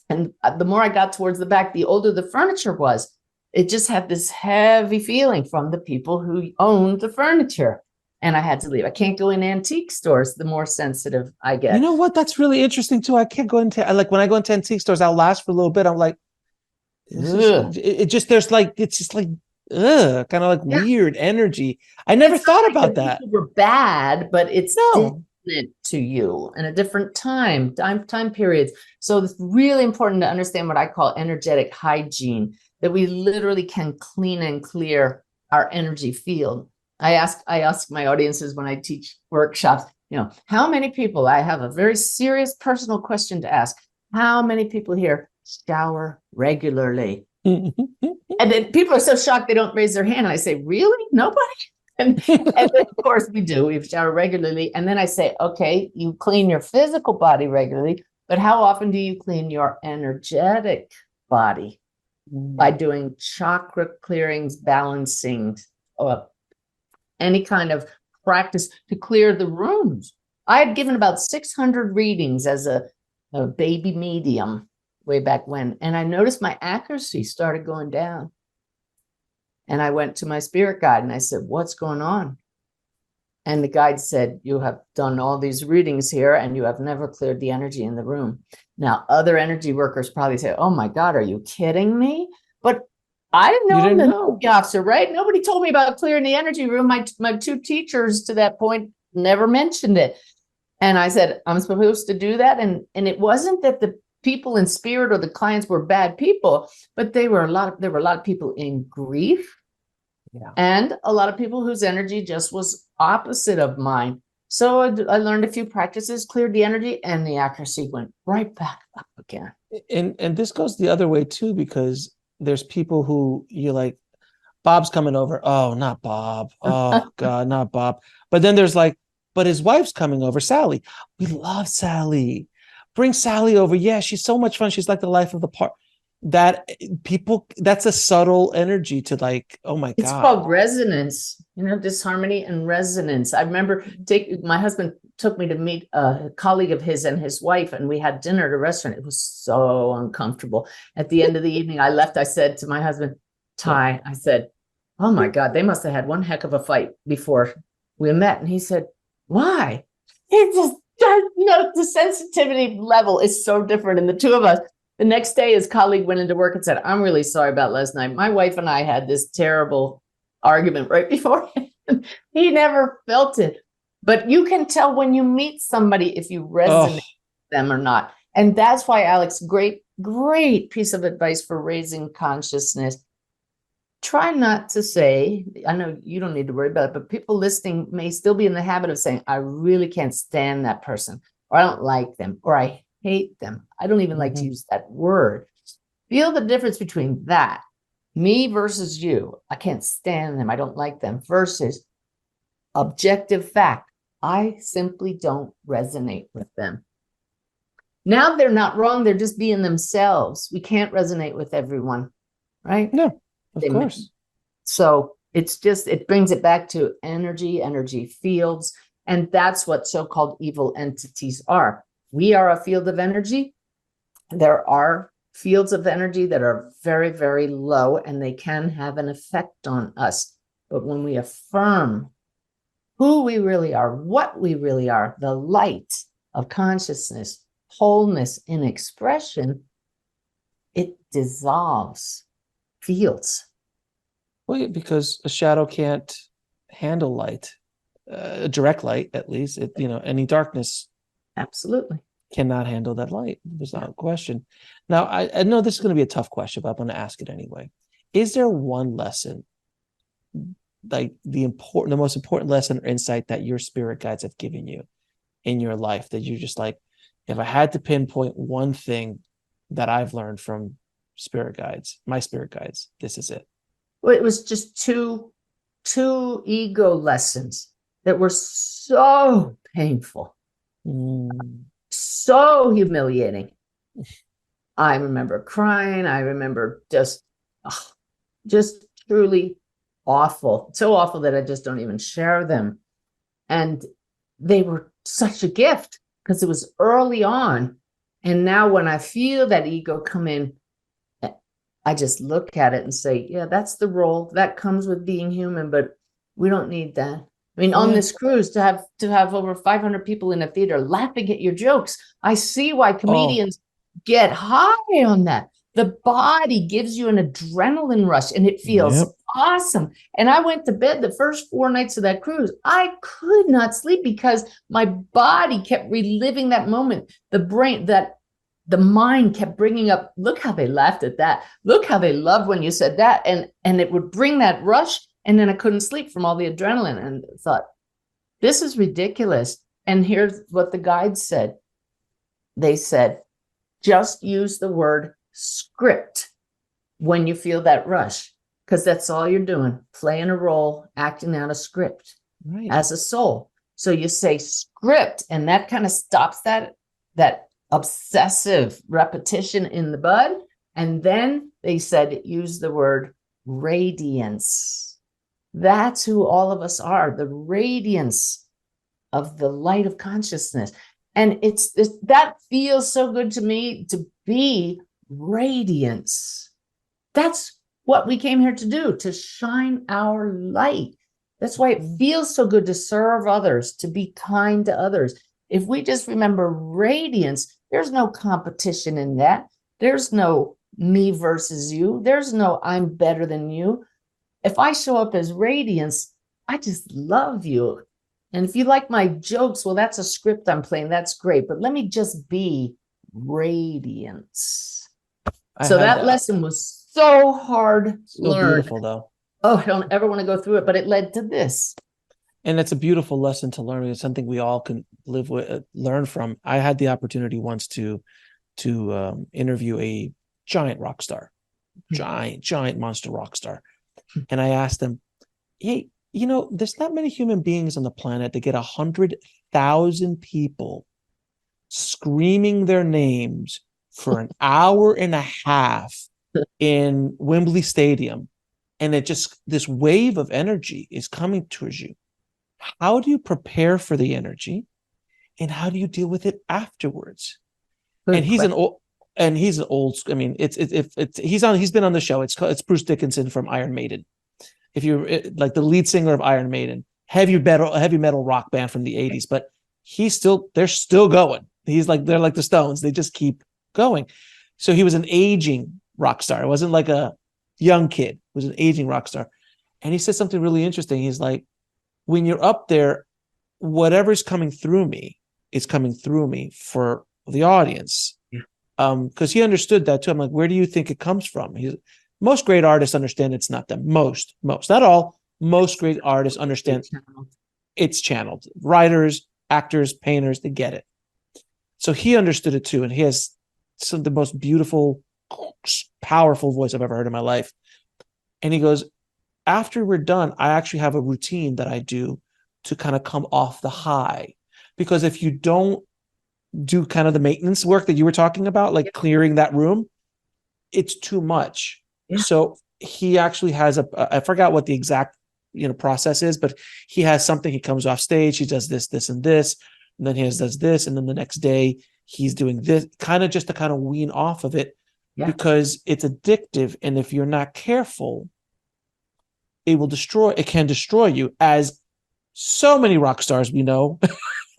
And the more I got towards the back, the older the furniture was. It just had this heavy feeling from the people who owned the furniture. And I had to leave. I can't go in antique stores, the more sensitive I get. you know what? That's really interesting too. I can't go into, like, when I go into antique stores, I'll last for a little bit. I'm like, it's just kind of like weird energy. I never thought about that. Were bad, but it's No. different to you in a different time periods. So it's really important to understand what I call energetic hygiene, that we literally can clean and clear our energy field. I ask my audiences when I teach workshops, how many people, I have a very serious personal question to ask. How many people here shower regularly? And then people are so shocked they don't raise their hand. And I say, really? Nobody? And then, of course, we do. We shower regularly. And then I say, okay, you clean your physical body regularly, but how often do you clean your energetic body? By doing chakra clearings, balancing, any kind of practice to clear the rooms. I had given about 600 readings as a baby medium way back when, and I noticed my accuracy started going down. And I went to my spirit guide and I said, what's going on? And the guide said, you have done all these readings here and you have never cleared the energy in the room. Now, other energy workers probably say, oh my God, are you kidding me? But I didn't know I'm the Navy officer, right? Nobody told me about clearing the energy room. My two teachers to that point never mentioned it. And I said, I'm supposed to do that. And it wasn't that the people in spirit or the clients were bad people, but there were a lot of people in grief. Yeah. And a lot of people whose energy just was opposite of mine. So I learned a few practices, cleared the energy, and the accuracy went right back up again. And this goes the other way too, because there's people who you're like, Bob's coming over. Oh, not Bob. Oh God, not Bob. But then there's like, but his wife's coming over, Sally. We love Sally. Bring Sally over. Yeah, she's so much fun. She's like the life of the party. That's a subtle energy to like, oh my God. It's called resonance, disharmony and resonance. I remember my husband took me to meet a colleague of his and his wife, and we had dinner at a restaurant. It was so uncomfortable. At the end of the evening, I left. I said to my husband, Ty, I said, oh my God, they must have had one heck of a fight before we met. And he said, why? It just the sensitivity level is so different in the two of us. The next day, his colleague went into work and said, I'm really sorry about last night. My wife and I had this terrible argument right before. He never felt it. But you can tell when you meet somebody if you resonate with them or not. And that's why, Alex, great piece of advice for raising consciousness. Try not to say, I know you don't need to worry about it, but people listening may still be in the habit of saying, I really can't stand that person, or I don't like them, or I hate them. I don't even like to use that word. Feel the difference between that, me versus you. I can't stand them. I don't like them, versus objective fact. I simply don't resonate with them. Now they're not wrong. They're just being themselves. We can't resonate with everyone, right? No, of course. So it brings it back to energy fields. And that's what so-called evil entities are. We are a field of energy. There are fields of energy that are very, very low, and they can have an effect on us. But when we affirm who we really are, what we really are, the light of consciousness, wholeness in expression, it dissolves fields. Well, yeah, because a shadow can't handle light, direct light, at least. Any darkness Absolutely. cannot handle that light. There's Yeah. not a question. Now, I know this is going to be a tough question, but I'm going to ask it anyway. Is there one lesson, like the most important lesson or insight that your spirit guides have given you in your life that you're just like, if I had to pinpoint one thing that I've learned from my spirit guides, this is it? Well, it was just two ego lessons that were so painful, Mm, so humiliating. I remember crying. I remember just truly awful. So awful that I just don't even share them. And they were such a gift because it was early on. And now when I feel that ego come in, I just look at it and say, yeah, that's the role that comes with being human, but we don't need that. I mean, on this cruise to have over 500 people in a theater laughing at your jokes. I see why comedians get high on that. The body gives you an adrenaline rush and it feels awesome. And I went to bed the first 4 nights of that cruise. I could not sleep because my body kept reliving that moment. The mind kept bringing up, look how they laughed at that. Look how they loved when you said that. And it would bring that rush. And then I couldn't sleep from all the adrenaline and thought, this is ridiculous. And here's what the guides said. They said, just use the word script when you feel that rush, because that's all you're doing, playing a role, acting out a script as a soul. So you say script, and that kind of stops that obsessive repetition in the bud. And then they said, use the word radiance. That's who all of us are, the radiance of the light of consciousness. And that feels so good to me, to be radiance. That's what we came here to do, to shine our light. That's why it feels so good to serve others, to be kind to others. If we just remember radiance, there's no competition in that. There's no me versus you. There's no I'm better than you. If I show up as radiance, I just love you. And if you like my jokes, well, that's a script I'm playing. That's great. But let me just be radiance. So that lesson was so hard learned. Beautiful, though. Oh, I don't ever want to go through it, but it led to this. And it's a beautiful lesson to learn. It's something we all can live with, learn from. I had the opportunity once to interview a giant rock star, giant monster rock star. And I asked them, hey, there's not many human beings on the planet that get 100,000 people screaming their names for an hour and a half in Wembley Stadium. And this wave of energy is coming towards you. How do you prepare for the energy? And how do you deal with it afterwards? Good he's an old, I mean, he's been on the show. It's Bruce Dickinson from Iron Maiden. If you're like the lead singer of Iron Maiden, heavy metal rock band from the 80s, but they're still going. They're like the Stones. They just keep going. So he was an aging rock star. It wasn't like a young kid. It was an aging rock star. And he said something really interesting. He's like, when you're up there, whatever's coming through me is coming through me for the audience. Because he understood that too. I'm like, where do you think it comes from? Most great artists understand it's not them. Most, not all. Most great artists understand it's channeled. Writers, actors, painters, they get it. So he understood it too. And he has some of the most beautiful, powerful voice I've ever heard in my life. And he goes, after we're done, I actually have a routine that I do to kind of come off the high. Because if you don't do kind of the maintenance work that you were talking about, like clearing that room, it's too much. Yeah. So he actually has I forgot what the exact process is, but he has something. He comes off stage, he does this, and this, and then he does this, and then the next day he's doing this, kind of just to kind of wean off of it, because it's addictive, and if you're not careful, it can destroy you, as so many rock stars we know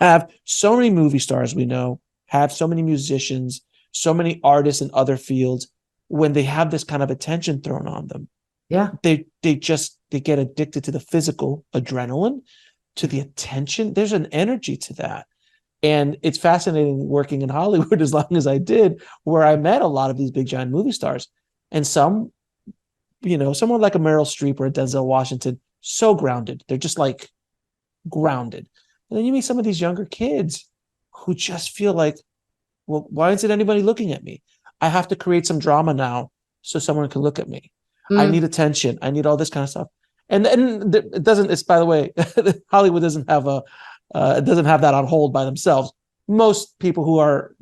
have, so many movie stars we know have, so many musicians, so many artists in other fields. When they have this kind of attention thrown on them, Yeah. They get addicted to the physical adrenaline, to the attention. There's an energy to that. And it's fascinating working in Hollywood as long as I did, where I met a lot of these big giant movie stars. And some, someone like a Meryl Streep or a Denzel Washington, so grounded. They're just like grounded. And then you meet some of these younger kids who just feel like, well, why isn't anybody looking at me? I have to create some drama now so someone can look at me. I need attention. I need all this kind of stuff. And it doesn't, it's, by the way, Hollywood doesn't have that on hold by themselves. Most people who are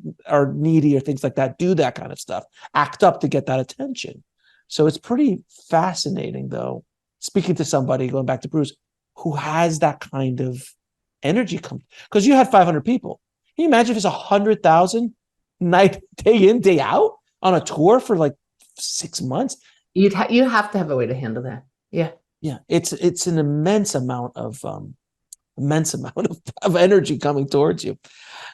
needy or things like that do that kind of stuff, act up to get that attention. So it's pretty fascinating, though, speaking to somebody, going back to Bruce, who has that kind of energy come, because you had 500 people. Can you imagine if it's 100,000 day in, day out on a tour for like 6 months? You have to have a way to handle that. Yeah. Yeah. It's an immense amount of energy coming towards you.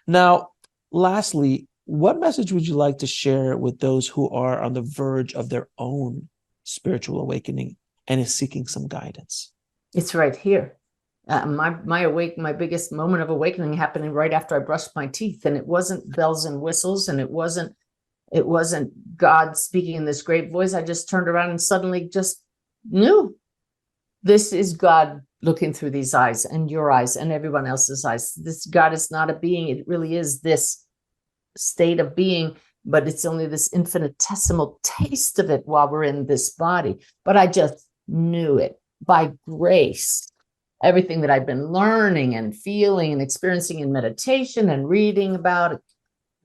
Now, lastly, what message would you like to share with those who are on the verge of their own spiritual awakening and is seeking some guidance? It's right here. My biggest moment of awakening happening right after I brushed my teeth, and it wasn't bells and whistles, and it wasn't God speaking in this great voice. I just turned around and suddenly just knew this is God looking through these eyes and your eyes and everyone else's eyes. This God is not a being. It really is this state of being, but it's only this infinitesimal taste of it while we're in this body. But I just knew it by grace. Everything that I've been learning and feeling and experiencing in meditation and reading about it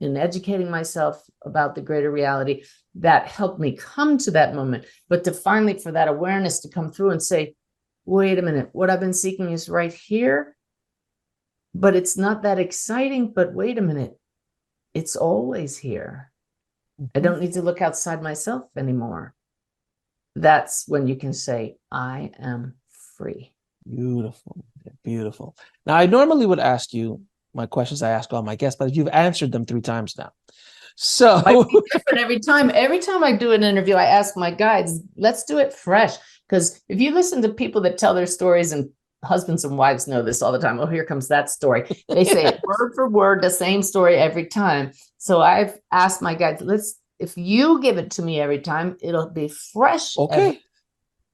and educating myself about the greater reality, that helped me come to that moment. But to finally, for that awareness to come through and say, wait a minute, what I've been seeking is right here, but it's not that exciting. But wait a minute, it's always here. I don't need to look outside myself anymore. That's when you can say, I am free. Beautiful. Beautiful. Now, I normally would ask you my questions I ask all my guests, but you've answered them 3 times now. So might be different every time. Every time I do an interview, I ask my guides, let's do it fresh. Because if you listen to people that tell their stories, and husbands and wives know this all the time, oh, here comes that story. They say it word for word, the same story every time. So I've asked my guides, if you give it to me every time, it'll be fresh. Okay.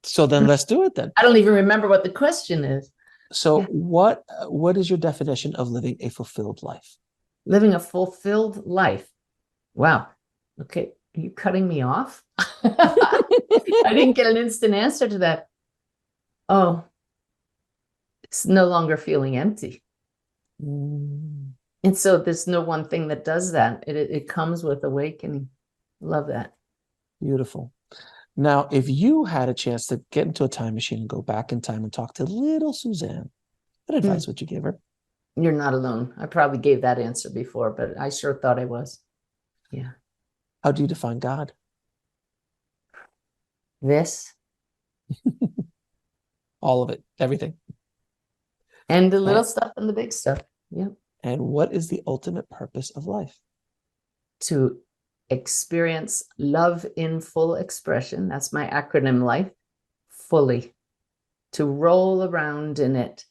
So then let's do it then. I don't even remember what the question is. So what is your definition of living a fulfilled life? Living a fulfilled life. Wow. Okay. Are you cutting me off? I didn't get an instant answer to that. Oh, it's no longer feeling empty. And so there's no one thing that does that. It comes with awakening. Love that. Beautiful. Now, if you had a chance to get into a time machine and go back in time and talk to little Suzanne, what advice would you give her? You're not alone. I probably gave that answer before, but I sure thought I was. Yeah. How do you define God? This. All of it, everything. And the little stuff and the big stuff. Yeah. And what is the ultimate purpose of life? To experience love in full expression. That's my acronym, LIFE. Fully. To roll around in it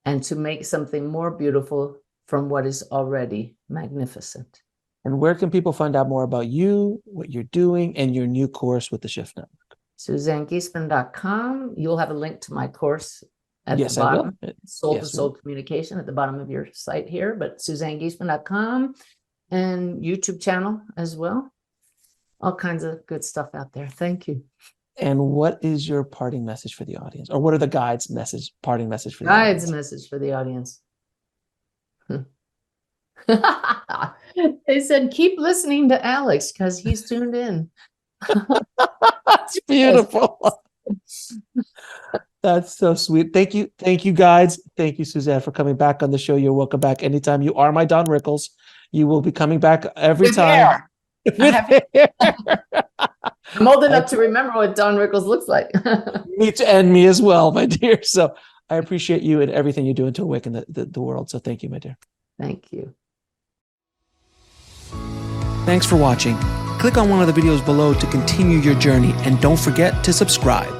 and to make something more beautiful from what is already magnificent. And where can people find out more about you, what you're doing, and your new course with the Shift Network? SuzanneGiesman.com. You'll have a link to my course at the bottom. Soul to Soul Communication at the bottom of your site here, but SuzanneGiesman.com, and YouTube channel as well. All kinds of good stuff out there. Thank you. And what is your parting message for the audience? Or what are the guides' parting message for the audience? Guides message for the audience. They said, keep listening to Alex because he's tuned in. That's beautiful. That's so sweet. Thank you. Thank you, guys. Thank you, Suzanne, for coming back on the show. You're welcome back anytime. You are my Don Rickles. You will be coming back every time. I'm old enough to remember what Don Rickles looks like. Me too, and me as well, my dear. So I appreciate you and everything you're doing to awaken the world. So thank you, my dear. Thank you. Thanks for watching. Click on one of the videos below to continue your journey, and don't forget to subscribe.